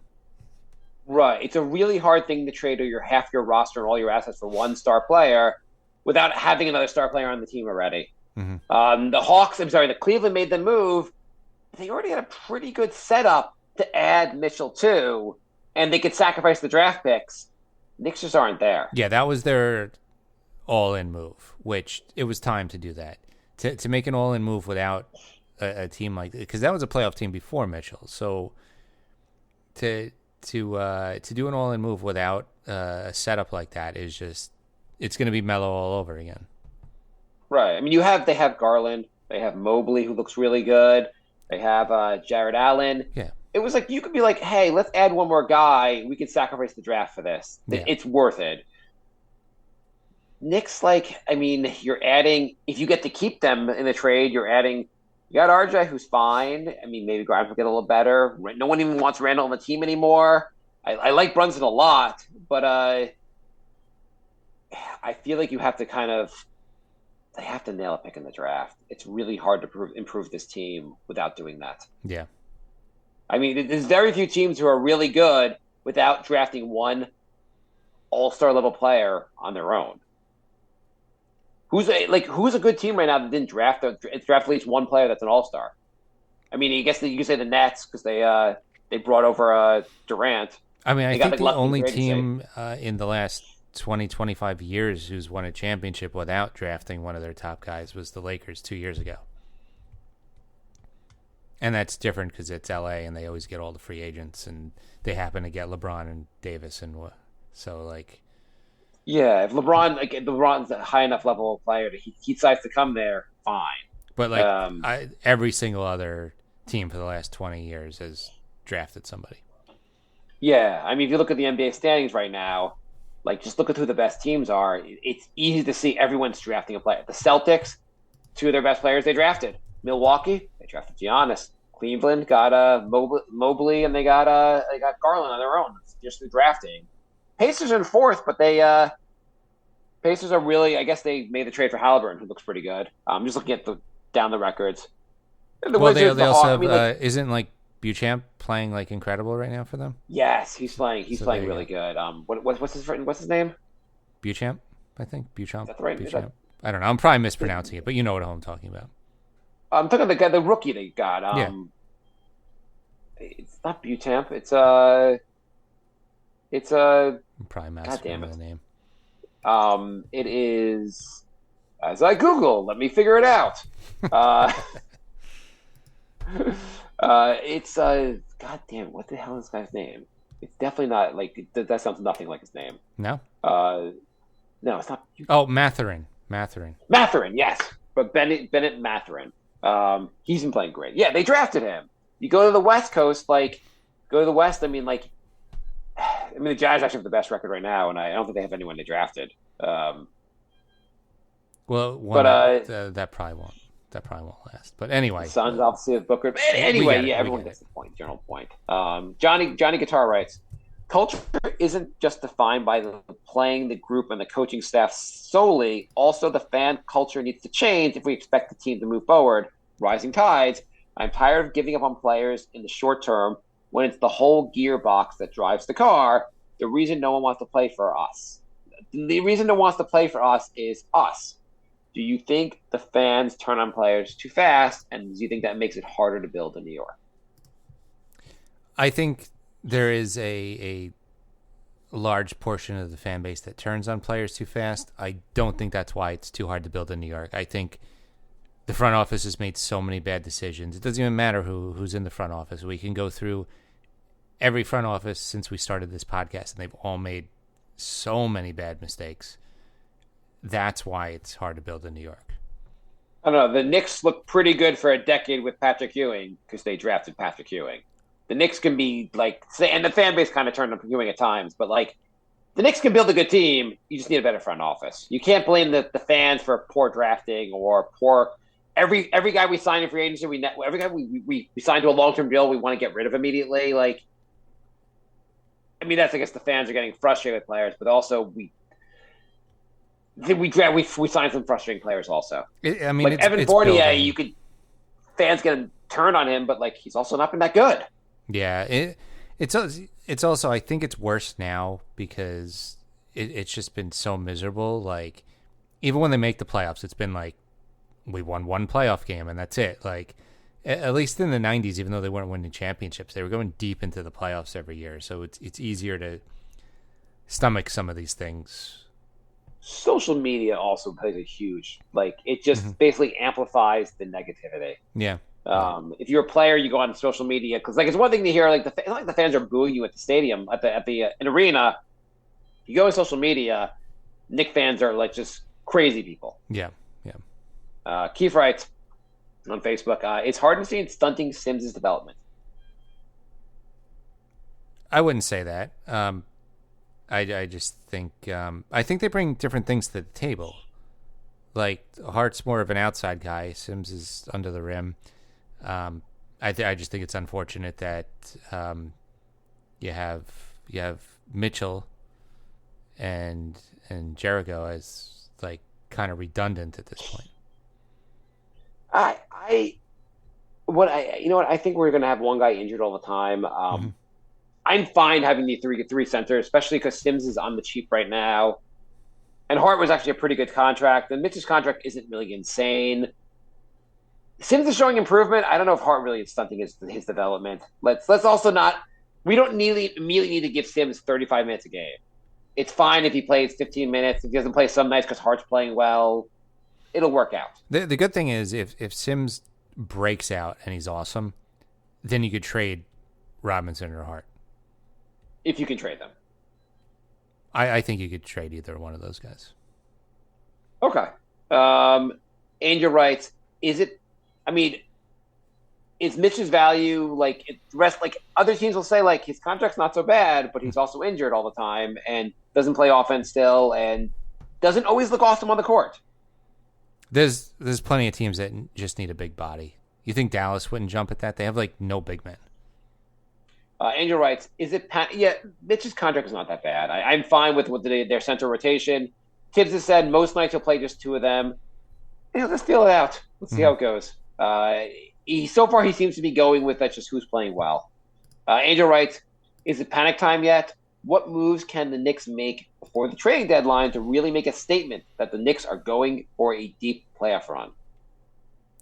S5: Right. It's a really hard thing to trade half your roster and all your assets for one star player without having another star player on the team already.
S4: Mm-hmm.
S5: The Cleveland made the move. They already had a pretty good setup to add Mitchell to, and they could sacrifice the draft picks. Knicks just aren't there.
S4: Yeah, that was their all-in move, which it was time to do that. To make an all-in move without a team like, because that was a playoff team before Mitchell. So to do an all-in move without a setup like that is just, it's going to be Melo all over again.
S5: Right. I mean, they have Garland, they have Mobley, who looks really good. They have Jared Allen.
S4: Yeah.
S5: It was like, you could be like, hey, let's add one more guy. We can sacrifice the draft for this.
S4: Yeah.
S5: It's worth it. Knicks, you're adding, if you get to keep them in the trade, you got RJ, who's fine. I mean, maybe Grimes will get a little better. No one even wants Randall on the team anymore. I like Brunson a lot, but I feel like you have to they have to nail a pick in the draft. It's really hard to improve this team without doing that.
S4: Yeah.
S5: I mean, there's very few teams who are really good without drafting one all-star level player on their own. Who's a good team right now that didn't draft at least one player that's an all-star? I mean, I guess you could say the Nets, because they brought over Durant.
S4: I mean, I think the only team in the last 20, 25 years who's won a championship without drafting one of their top guys was the Lakers 2 years ago. And that's different because it's LA and they always get all the free agents, and they happen to get LeBron and Davis, and so like.
S5: Yeah, if LeBron's a high enough level of player that he decides to come there, fine.
S4: But every single other team for the last 20 years has drafted somebody.
S5: Yeah, I mean, if you look at the NBA standings right now, just look at who the best teams are. It's easy to see everyone's drafting a player. The Celtics, two of their best players they drafted. Milwaukee, they drafted Giannis. Cleveland got Mobley, and they got Garland on their own just through drafting. Pacers are in fourth, but Pacers are really, I guess they made the trade for Halliburton, who looks pretty good. I'm just looking at down the records.
S4: They also have, isn't Beauchamp playing incredible right now for them?
S5: Yes, he's playing really good. What's his name?
S4: Beauchamp, I think. Beauchamp.
S5: That's right.
S4: Beauchamp. I don't know. I'm probably mispronouncing it, but you know what I'm talking about.
S5: I'm talking about the rookie they got.
S4: Yeah.
S5: It's not Beauchamp. It's
S4: I'm probably messing with the name.
S5: It is, as I Google, let me figure it out. It's God damn, what the hell is this guy's name? It's definitely not that sounds nothing like his name.
S4: No.
S5: No, it's not.
S4: Oh, Mathurin,
S5: yes, but Bennett Mathurin. He's been playing great. Yeah, they drafted him. You go to the West Coast, go to the West. I mean, the Jazz actually have the best record right now, and I don't think they have anyone they drafted.
S4: That probably won't. That probably won't last. But anyway,
S5: the Suns obviously have Booker. Anyway, everyone gets the point. General point. Johnny Guitar writes, culture isn't just defined by playing the group and the coaching staff solely. Also, the fan culture needs to change if we expect the team to move forward. Rising tides. I'm tired of giving up on players in the short term when it's the whole gearbox that drives the car. The reason no one wants to play for us. The reason no one wants to play for us is us. Do you think the fans turn on players too fast, and do you think that makes it harder to build in New York?
S4: I think there is a large portion of the fan base that turns on players too fast. I don't think that's why it's too hard to build in New York. I think the front office has made so many bad decisions. It doesn't even matter who's in the front office. We can go through every front office since we started this podcast, and they've all made so many bad mistakes. That's why it's hard to build in New York.
S5: I don't know. The Knicks looked pretty good for a decade with Patrick Ewing because they drafted Patrick Ewing. The Knicks can be and the fan base kind of turned on Ewing at times, but the Knicks can build a good team. You just need a better front office. You can't blame the fans for poor drafting or poor. Every guy we sign in free agency, every guy we sign to a long-term deal, we want to get rid of immediately. That's, I guess, the fans are getting frustrated with players, but also we signed some frustrating players also. Evan Fournier, fans get turned on him, but he's also not been that good.
S4: Yeah, it's also, I think it's worse now because it's just been so miserable. Even when they make the playoffs, it's been we won one playoff game and that's it. At least in the 90s, even though they weren't winning championships, they were going deep into the playoffs every year. So it's easier to stomach some of these things.
S5: Social media also plays a huge, it just basically amplifies the negativity.
S4: Yeah.
S5: If you're a player, you go on social media because it's one thing to hear the fans are booing you at the stadium at the an arena. You go on social media, Knicks fans are just crazy people.
S4: Yeah.
S5: Keith writes on Facebook, it's hard to see it stunting Sims' development.
S4: I wouldn't say that. I just think I think they bring different things to the table. Hart's more of an outside guy. Sims is under the rim. I just think it's unfortunate that you have Mitchell and Jericho as kind of redundant at this point.
S5: I think we're going to have one guy injured all the time. I'm fine having the three centers, especially because Sims is on the cheap right now. And Hart was actually a pretty good contract. And Mitch's contract isn't really insane. Sims is showing improvement. I don't know if Hart really is stunting his development. Let's also not. We don't immediately need to give Sims 35 minutes a game. It's fine if he plays 15 minutes. If he doesn't play some nights because Hart's playing well, it'll work out.
S4: The good thing is if Sims breaks out and he's awesome, then you could trade Robinson or Hart.
S5: If you can trade them.
S4: I think you could trade either one of those guys.
S5: Okay. Angel writes, is Mitch's value other teams will say his contract's not so bad, but he's also injured all the time and doesn't play offense still and doesn't always look awesome on the court.
S4: There's plenty of teams that just need a big body. You think Dallas wouldn't jump at that? They have no big men.
S5: Angel writes, Mitch's contract is not that bad. I'm fine with their center rotation. Tibbs has said most nights he'll play just two of them. Let's feel it out. Let's see how it goes. So far he seems to be going with that's just who's playing well. Angel writes, is it panic time yet? What moves can the Knicks make before the trading deadline to really make a statement that the Knicks are going for a deep playoff run?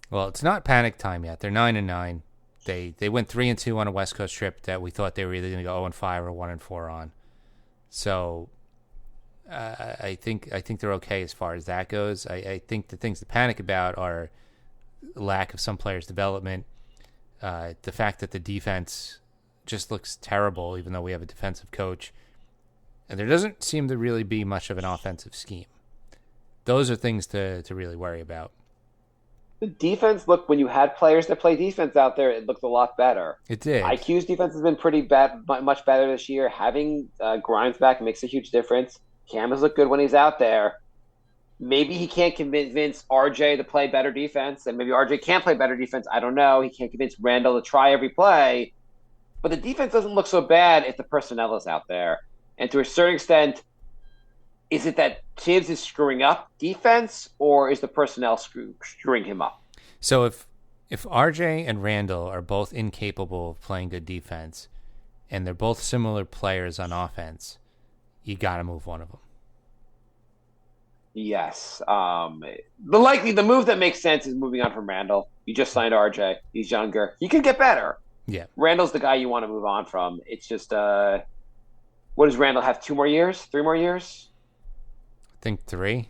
S4: Well, it's not panic time yet. They're 9-9. They went 3-2 on a West Coast trip that we thought they were either going to go 0-5 or 1-4 on. So I think they're okay as far as that goes. I think the things to panic about are lack of some players' development, the fact that the defense just looks terrible, even though we have a defensive coach, and there doesn't seem to really be much of an offensive scheme. Those are things to really worry about.
S5: The defense, when you had players that play defense out there, it looked a lot better.
S4: It did.
S5: IQ's defense has been pretty bad, much better this year. Having Grimes back makes a huge difference. Cam has looked good when he's out there. Maybe he can't convince RJ to play better defense, and maybe RJ can't play better defense. I don't know. He can't convince Randall to try every play. But the defense doesn't look so bad if the personnel is out there. And to a certain extent, is it that Tibbs is screwing up defense, or is the personnel screwing him up?
S4: So if RJ and Randall are both incapable of playing good defense, and they're both similar players on offense, you got to move one of them.
S5: Yes. The move that makes sense is moving on from Randall. You just signed RJ. He's younger. He could get better.
S4: Yeah.
S5: Randall's the guy you want to move on from. It's just What does Randall have? 2 more years? 3 more years?
S4: I think 3.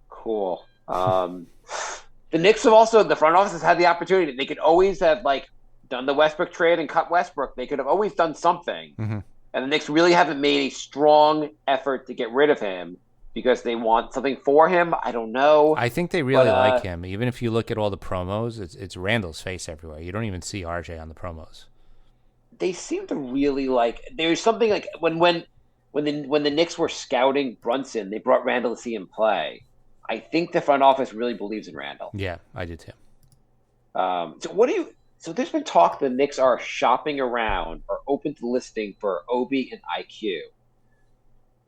S5: Cool. The Knicks have also, the front office has had the opportunity. They could always have done the Westbrook trade and cut Westbrook. They could have always done something.
S4: Mm-hmm.
S5: And the Knicks really haven't made a strong effort to get rid of him because they want something for him. I don't know.
S4: I think they really like him. Even if you look at all the promos, it's Randall's face everywhere. You don't even see RJ on the promos.
S5: They seem to really there's something like when the Knicks were scouting Brunson, they brought Randall to see him play. I think the front office really believes in Randall.
S4: Yeah, I do too.
S5: So there's been talk the Knicks are shopping around or open to listing for Obi and IQ.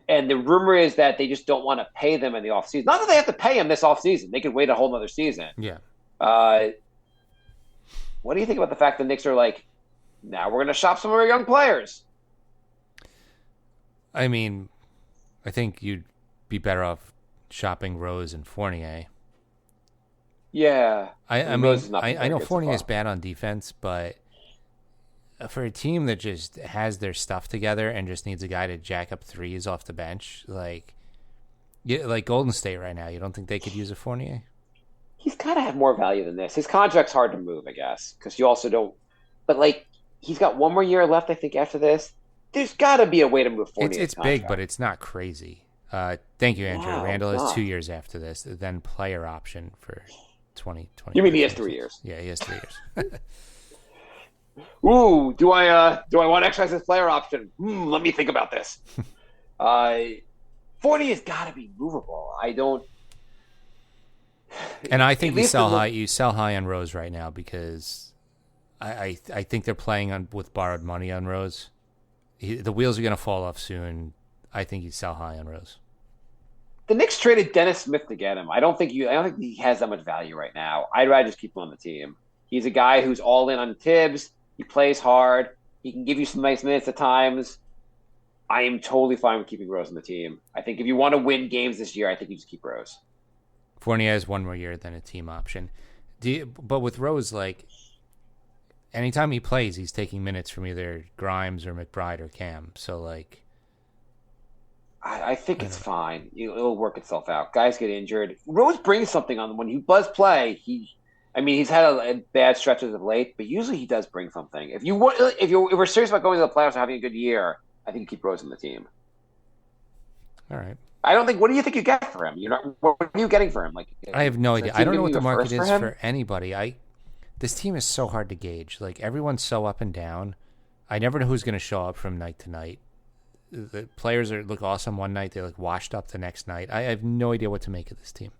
S5: And the rumor is that they just don't want to pay them in the offseason. Not that they have to pay him this offseason. They could wait a whole other season.
S4: Yeah.
S5: What do you think about the fact the Knicks are now we're going to shop some of our young players?
S4: I mean, I think you'd be better off shopping Rose and Fournier.
S5: Yeah.
S4: I know Fournier's bad on defense, but for a team that just has their stuff together and just needs a guy to jack up threes off the bench, like Golden State right now, you don't think they could use a Fournier?
S5: He's got to have more value than this. His contract's hard to move, I guess, because you also don't. But he's got 1 more year left, I think, after this. There's got to be a way to move Fournier.
S4: It's big, but it's not crazy. Thank you, Andrew.
S5: Wow,
S4: Randall has
S5: God.
S4: 2 years after this, then player option for 2020.
S5: You mean he has 3 years?
S4: Yeah, he has 3 years.
S5: Ooh, do I want to exercise this player option? Let me think about this. 40 has got to be movable. I don't.
S4: And I think you sell high. You sell high on Rose right now because I think they're playing with borrowed money on Rose. The wheels are going to fall off soon. I think you sell high on Rose.
S5: The Knicks traded Dennis Smith to get him. I don't think he has that much value right now. I'd rather just keep him on the team. He's a guy who's all in on Tibbs. He plays hard. He can give you some nice minutes at times. I am totally fine with keeping Rose on the team. I think if you want to win games this year, I think you just keep Rose.
S4: Fournier has 1 more year than a team option. But with Rose, anytime he plays, he's taking minutes from either Grimes or McBride or Cam. So,
S5: I think it's fine. It'll work itself out. Guys get injured. Rose brings something on them. When he does play, he's had a bad stretches of late, but usually he does bring something. If we're serious about going to the playoffs and having a good year, I think you keep Rose on the team.
S4: All right.
S5: I don't think. What do you think you get for him? What are you getting for him?
S4: I have no idea. I don't know what the market is
S5: for
S4: for anybody. This team is so hard to gauge. Everyone's so up and down. I never know who's going to show up from night to night. The players look awesome one night. They look washed up the next night. I have no idea what to make of this team.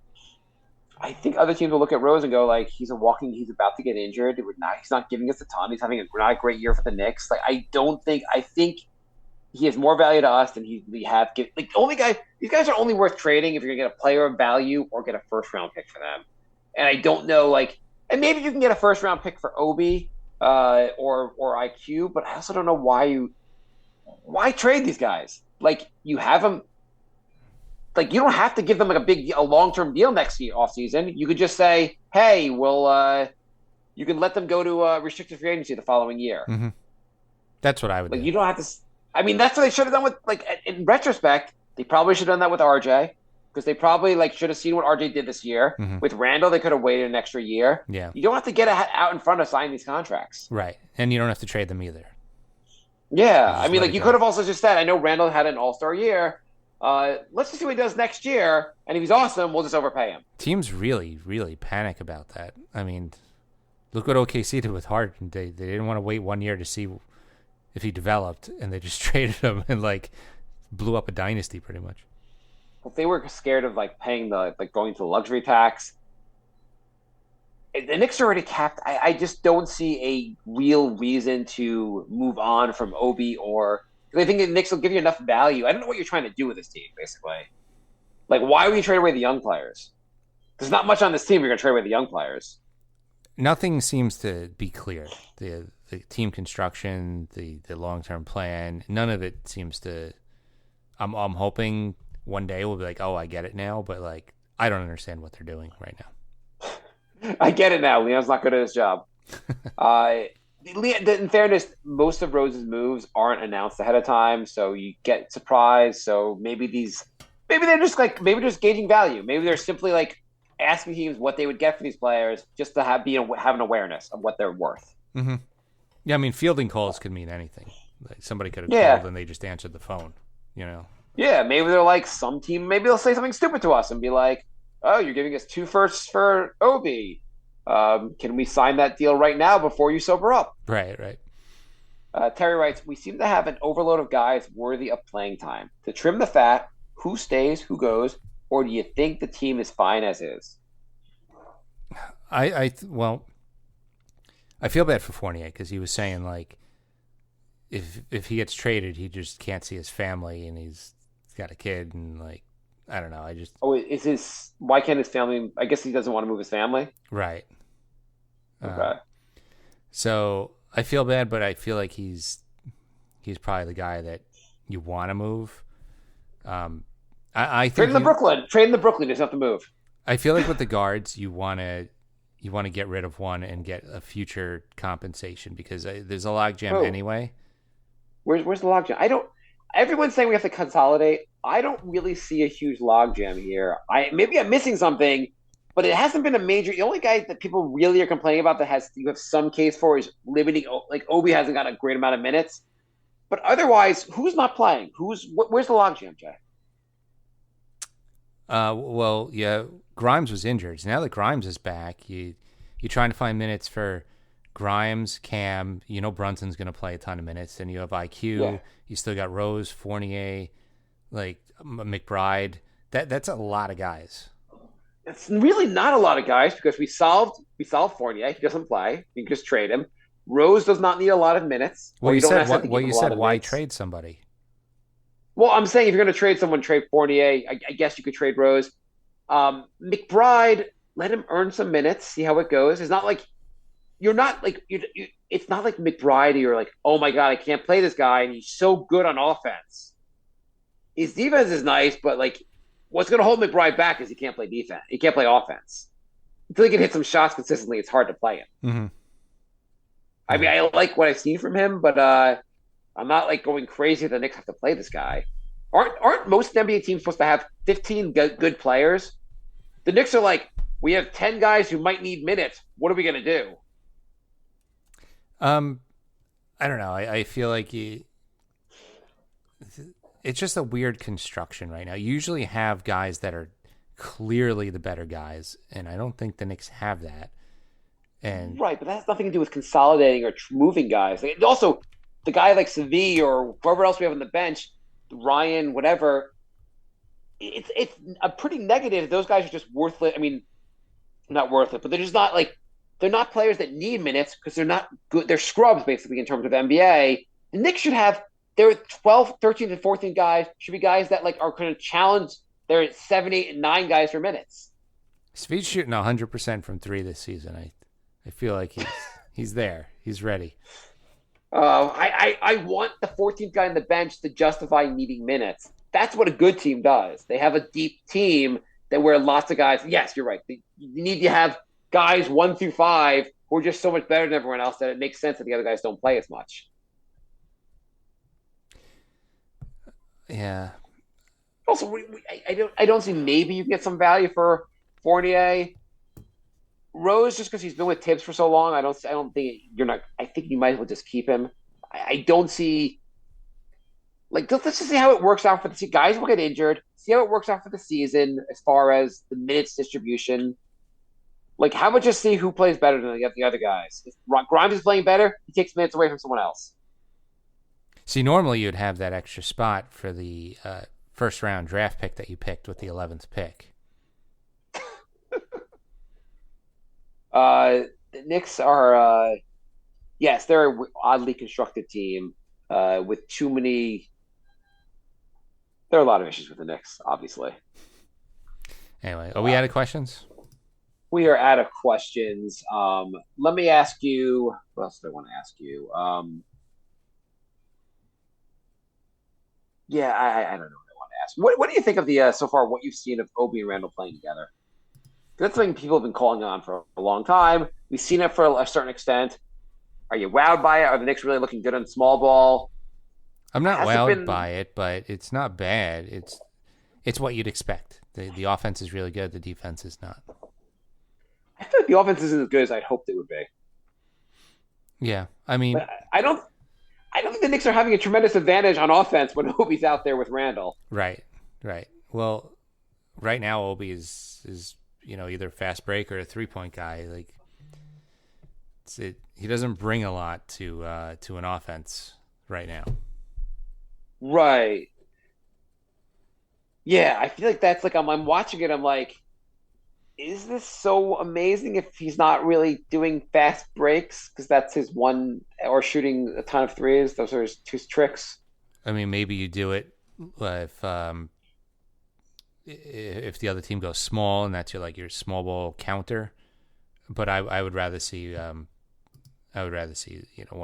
S5: I think other teams will look at Rose and go he's he's about to get injured. He's not giving us a ton. He's having not a great year for the Knicks. I think he has more value to us than we have. These guys are only worth trading if you're going to get a player of value or get a first round pick for them. And I don't know, and maybe you can get a first round pick for Obi or IQ, but I also don't know why trade these guys. You have them. You don't have to give them a long-term deal next off season. You could just say, hey, you can let them go to restricted free agency the following year.
S4: Mm-hmm. That's what I would do.
S5: You don't have to. That's what they should have done with. In retrospect, they probably should have done that with RJ because they probably should have seen what RJ did this year.
S4: Mm-hmm.
S5: With Randall, they could have waited an extra year.
S4: Yeah.
S5: You don't have to get out in front of signing these contracts.
S4: Right, and you don't have to trade them either.
S5: Yeah, you could have also just said, I know Randall had an all-star year. Let's just see what he does next year, and if he's awesome, we'll just overpay him.
S4: Teams really, really panic about that. Look what OKC did with Harden. They didn't want to wait 1 year to see if he developed, and they just traded him and blew up a dynasty pretty much.
S5: If they were scared of paying going to the luxury tax, the Knicks are already capped. I just don't see a real reason to move on from Obi or. I think the Knicks will give you enough value. I don't know what you're trying to do with this team, basically. Why would you trade away the young players? There's not much on this team you're going to trade away the young players.
S4: Nothing seems to be clear. The team construction, the long-term plan, none of it seems to... I'm hoping one day we'll be oh, I get it now, but I don't understand what they're doing right now.
S5: I get it now. Leon's not good at his job. In fairness, most of Rose's moves aren't announced ahead of time, so you get surprised. So maybe they're just gauging value. Maybe they're simply like asking teams what they would get for these players just to have an awareness of what they're worth.
S4: Mm-hmm. Yeah, I mean, fielding calls could mean anything. Like somebody could have called and they just answered the phone.
S5: Yeah, maybe they're like some team. Maybe they'll say something stupid to us and be like, "Oh, you're giving us 2 firsts for Obi. Can we sign that deal right now before you sober up?"
S4: Right.
S5: Terry writes, "We seem to have an overload of guys worthy of playing time. To trim the fat, who stays, who goes, or do you think the team is fine as is?"
S4: I feel bad for Fournier because he was saying like if he gets traded, he just can't see his family and he's got a kid and like I don't know.
S5: Why can't his family? I guess he doesn't want to move his family.
S4: Right.
S5: Okay.
S4: So I feel bad, but I feel like he's probably the guy that you want to move. I think
S5: trade in the Brooklyn doesn't have to move.
S4: I feel like with the guards, you want to get rid of one and get a future compensation because there's a logjam anyway.
S5: Where's the logjam? Everyone's saying we have to consolidate. I don't really see a huge logjam here. Maybe I'm missing something, but it hasn't been a major. The only guy that people really are complaining about that you have some case for is limiting. Like Obi hasn't got a great amount of minutes, but otherwise, who's not playing? Where's the logjam, Jay?
S4: Well, yeah, Grimes was injured. So now that Grimes is back, you're trying to find minutes for Grimes, Cam. Brunson's going to play a ton of minutes. Then you have IQ. Yeah. You still got Rose, Fournier, like McBride. That's a lot of guys.
S5: It's really not a lot of guys because we solved Fournier. He doesn't play. You can just trade him. Rose does not need a lot of minutes.
S4: You said why trade somebody?
S5: Well, I'm saying if you're going to trade someone, trade Fournier. I guess you could trade Rose. McBride, let him earn some minutes, see how it goes. It's not like it's not like McBride. You're like, oh my god, I can't play this guy, and he's so good on offense. His defense is nice, but like, what's going to hold McBride back is he can't play defense. He can't play offense until he can hit some shots consistently. It's hard to play him.
S4: Mm-hmm.
S5: I mean, I like what I've seen from him, but I'm not like going crazy that the Knicks have to play this guy. Aren't most NBA teams supposed to have 15 good players? The Knicks are like, we have 10 guys who might need minutes. What are we going to do?
S4: I don't know. I feel like it's just a weird construction right now. You usually have guys that are clearly the better guys, and I don't think the Knicks have that. And
S5: right, but that has nothing to do with consolidating or moving guys. Like, also, the guy like Savi or whoever else we have on the bench, Ryan, whatever, it's a pretty negative. Those guys are just worthless. I mean, not worth it, but they're just not like they're not players that need minutes because they're not good. They're scrubs basically in terms of NBA. The Knicks should have their 12, 13, and 14 guys should be guys that like are going to challenge their 7, 8, and 9 guys for minutes.
S4: Speed's shooting 100% from 3 this season. I feel like he's there. He's ready.
S5: I want the 14th guy on the bench to justify needing minutes. That's what a good team does. They have a deep team that where lots of guys. Yes, you're right. You need to have guys 1 through 5 who are just so much better than everyone else that it makes sense that the other guys don't play as much.
S4: Yeah.
S5: Also, I don't see maybe you can get some value for Fournier. Rose, just because he's been with Tibbs for so long, I don't think you're not. I think you might as well just keep him. I don't see. Like, let's just see how it works out for the guys will get injured. See how it works out for the season as far as the minutes distribution. Like, how about just see who plays better than the other guys? If Grimes is playing better, he takes minutes away from someone else.
S4: See, normally you'd have that extra spot for the first round draft pick that you picked with the 11th pick.
S5: The Knicks are, yes, they're an oddly constructed team with too many. There are a lot of issues with the Knicks, obviously.
S4: Anyway, are we out of questions?
S5: We are out of questions. Let me ask you. What else do I want to ask you? Yeah, I don't know what I want to ask. What do you think of the so far? What you've seen of Obi and Randall playing together? That's something people have been calling on for a long time. We've seen it for a certain extent. Are you wowed by it? Are the Knicks really looking good on small ball?
S4: I'm not
S5: Has it
S4: wowed
S5: been-
S4: by it, but it's not bad. It's what you'd expect. The offense is really good. The defense is not.
S5: I feel like the offense isn't as good as I'd hoped it would be.
S4: Yeah, I mean,
S5: But I don't think the Knicks are having a tremendous advantage on offense when Obi's out there with Randall.
S4: right. Well, right now Obi is either a fast break or a 3-point guy. Like, he doesn't bring a lot to an offense right now.
S5: Right. Yeah, I feel like that's like I'm watching it. I'm like, is this so amazing if he's not really doing fast breaks because that's his one, or shooting a ton of threes? Those are his two tricks.
S4: I mean, maybe you do it if the other team goes small and that's your small ball counter. But I would rather see one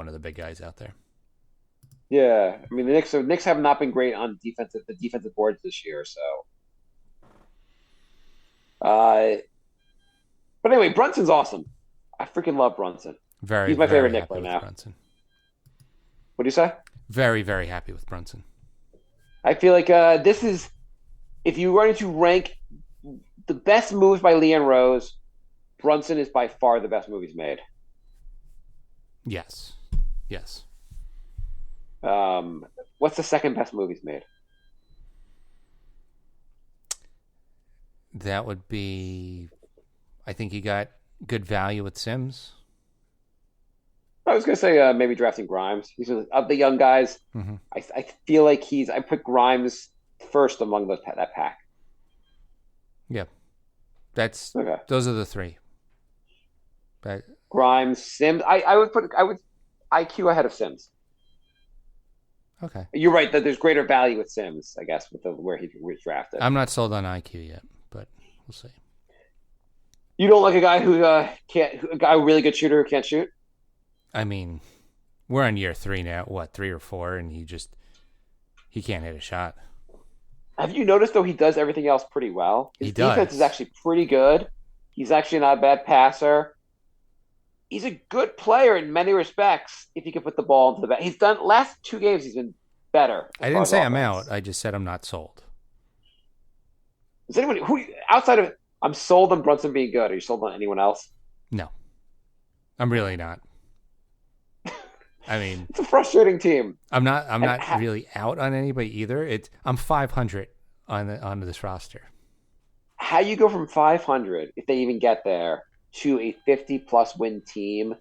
S4: of the big guys out there.
S5: Yeah, I mean the Knicks have not been great on the defensive boards this year. So, but anyway, Brunson's awesome. I freaking love Brunson.
S4: He's
S5: my favorite
S4: happy
S5: Knick right
S4: with
S5: now.
S4: Brunson.
S5: What do you say?
S4: Very, very happy with Brunson.
S5: I feel like this is, if you were to rank the best moves by Leon Rose, Brunson is by far the best move he's made.
S4: Yes.
S5: What's the second best move he's made?
S4: That would be, I think he got good value with Sims.
S5: I was gonna say maybe drafting Grimes. He's of the young guys.
S4: Mm-hmm.
S5: I feel like I put Grimes first among that pack.
S4: Yeah,
S5: Okay.
S4: Those are the three. But
S5: Grimes, Sims. I would IQ ahead of Sims.
S4: okay,
S5: You're right that there's greater value with Sims, I guess, with where he was drafted.
S4: I'm not sold on IQ yet, but we'll see.
S5: You don't like a guy a really good shooter who can't shoot?
S4: I mean, we're on year 3 now. What, 3 or 4, and he can't hit a shot.
S5: Have you noticed though he does everything else pretty well? His defense is actually pretty good. He's actually not a bad passer. He's a good player in many respects if he can put the ball into the back. He's done last 2 games. He's been better.
S4: I didn't say I'm out. I just said I'm not sold.
S5: Is anyone who outside of I'm sold on Brunson being good? Are you sold on anyone else?
S4: No, I'm really not. I mean,
S5: It's a frustrating team.
S4: I'm not really out on anybody either. I'm 500 on this roster.
S5: How you go from 500 if they even get there to a 50-plus win team?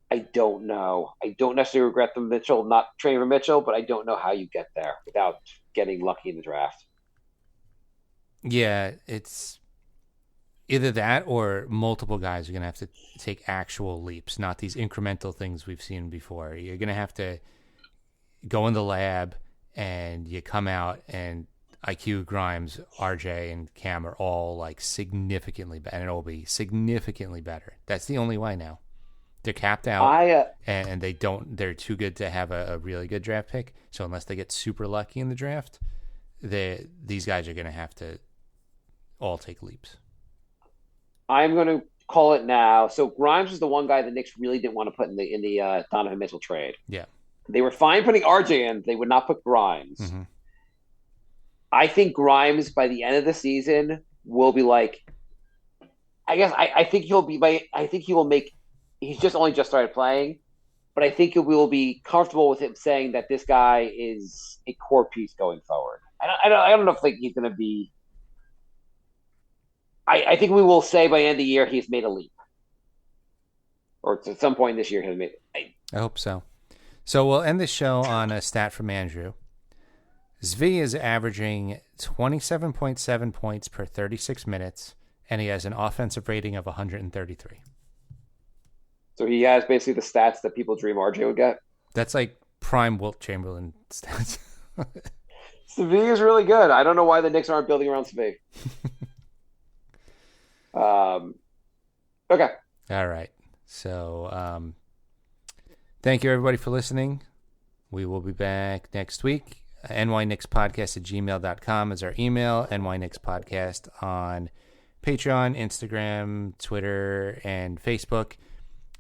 S5: I don't know. I don't necessarily regret not trading for Mitchell, but I don't know how you get there without getting lucky in the draft.
S4: Yeah, it's either that or multiple guys are going to have to take actual leaps, not these incremental things we've seen before. You're going to have to go in the lab and you come out and IQ, Grimes, RJ, and Cam are all significantly better, and Obi significantly better. That's the only way now. They're capped out, and they're too good to have a really good draft pick. So unless they get super lucky in the draft, these guys are going to have to all take leaps.
S5: I'm going to call it now. So Grimes was the one guy the Knicks really didn't want to put in the Donovan Mitchell trade.
S4: Yeah,
S5: they were fine putting RJ in. They would not put Grimes.
S4: Mm-hmm.
S5: I think Grimes by the end of the season will be like. I think he'll be. I think he will make. He's only just started playing, but I think we will be comfortable with him saying that this guy is a core piece going forward. I don't know if he's going to be. I think we will say by the end of the year he's made a leap, or at some point this year he's made.
S4: I hope so. So we'll end the show on a stat from Andrew. Zvi is averaging 27.7 points per 36 minutes, and he has an offensive rating of 133.
S5: So he has basically the stats that people dream RJ would get.
S4: That's like prime Wilt Chamberlain stats.
S5: Zvi is really good. I don't know why the Knicks aren't building around Zvi. Okay.
S4: All right. So thank you, everybody, for listening. We will be back next week. nyknickspodcast@gmail.com is our email. nyknickspodcast on Patreon, Instagram, Twitter, and Facebook.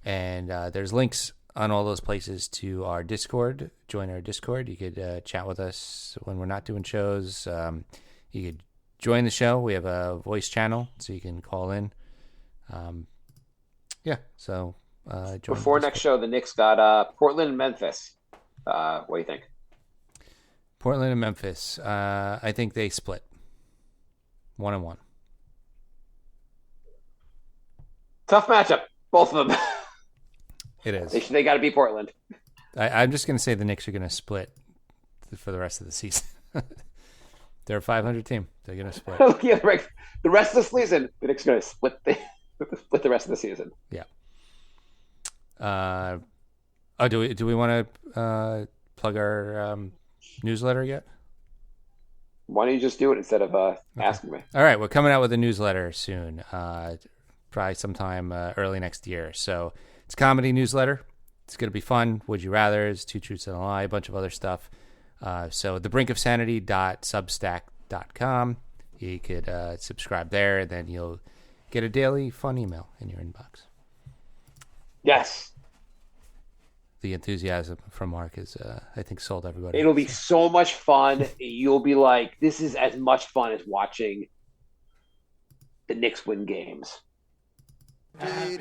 S4: And there's links on all those places to our Discord. Join our Discord. You could chat with us when we're not doing shows. You could join the show. We have a voice channel, so you can call in. So join
S5: Before next show, the Knicks got Portland and Memphis. What do you think?
S4: Portland and Memphis. I think they split 1-1.
S5: Tough matchup, both of them.
S4: It is.
S5: They got to beat Portland.
S4: I'm just going to say the Knicks are going to split for the rest of the season. They're a 500 team. They're going to split.
S5: Yeah, right. The rest of the season, the Knicks are going to split the rest of the season.
S4: Yeah. Do we want to plug our newsletter yet?
S5: Why don't you just do it instead of asking me?
S4: All right, we're coming out with a newsletter soon, probably sometime early next year. So it's a comedy newsletter. It's going to be fun. Would You Rathers, Two Truths and a Lie, a bunch of other stuff. So thebrinkofsanity.substack.com. You could subscribe there, and then you'll get a daily fun email in your inbox.
S5: Yes.
S4: The enthusiasm from Mark is, I think, sold everybody.
S5: It'll be so much fun. You'll be like, this is as much fun as watching the Knicks win games.
S1: Goodbye,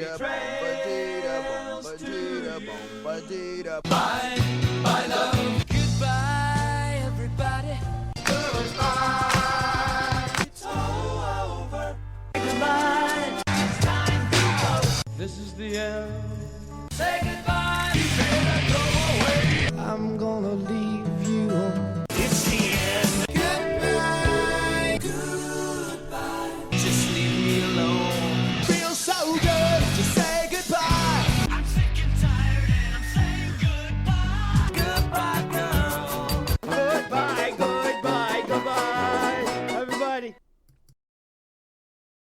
S1: everybody. Goodbye. It's over. Goodbye. It's time to go. This is the end. Say goodbye.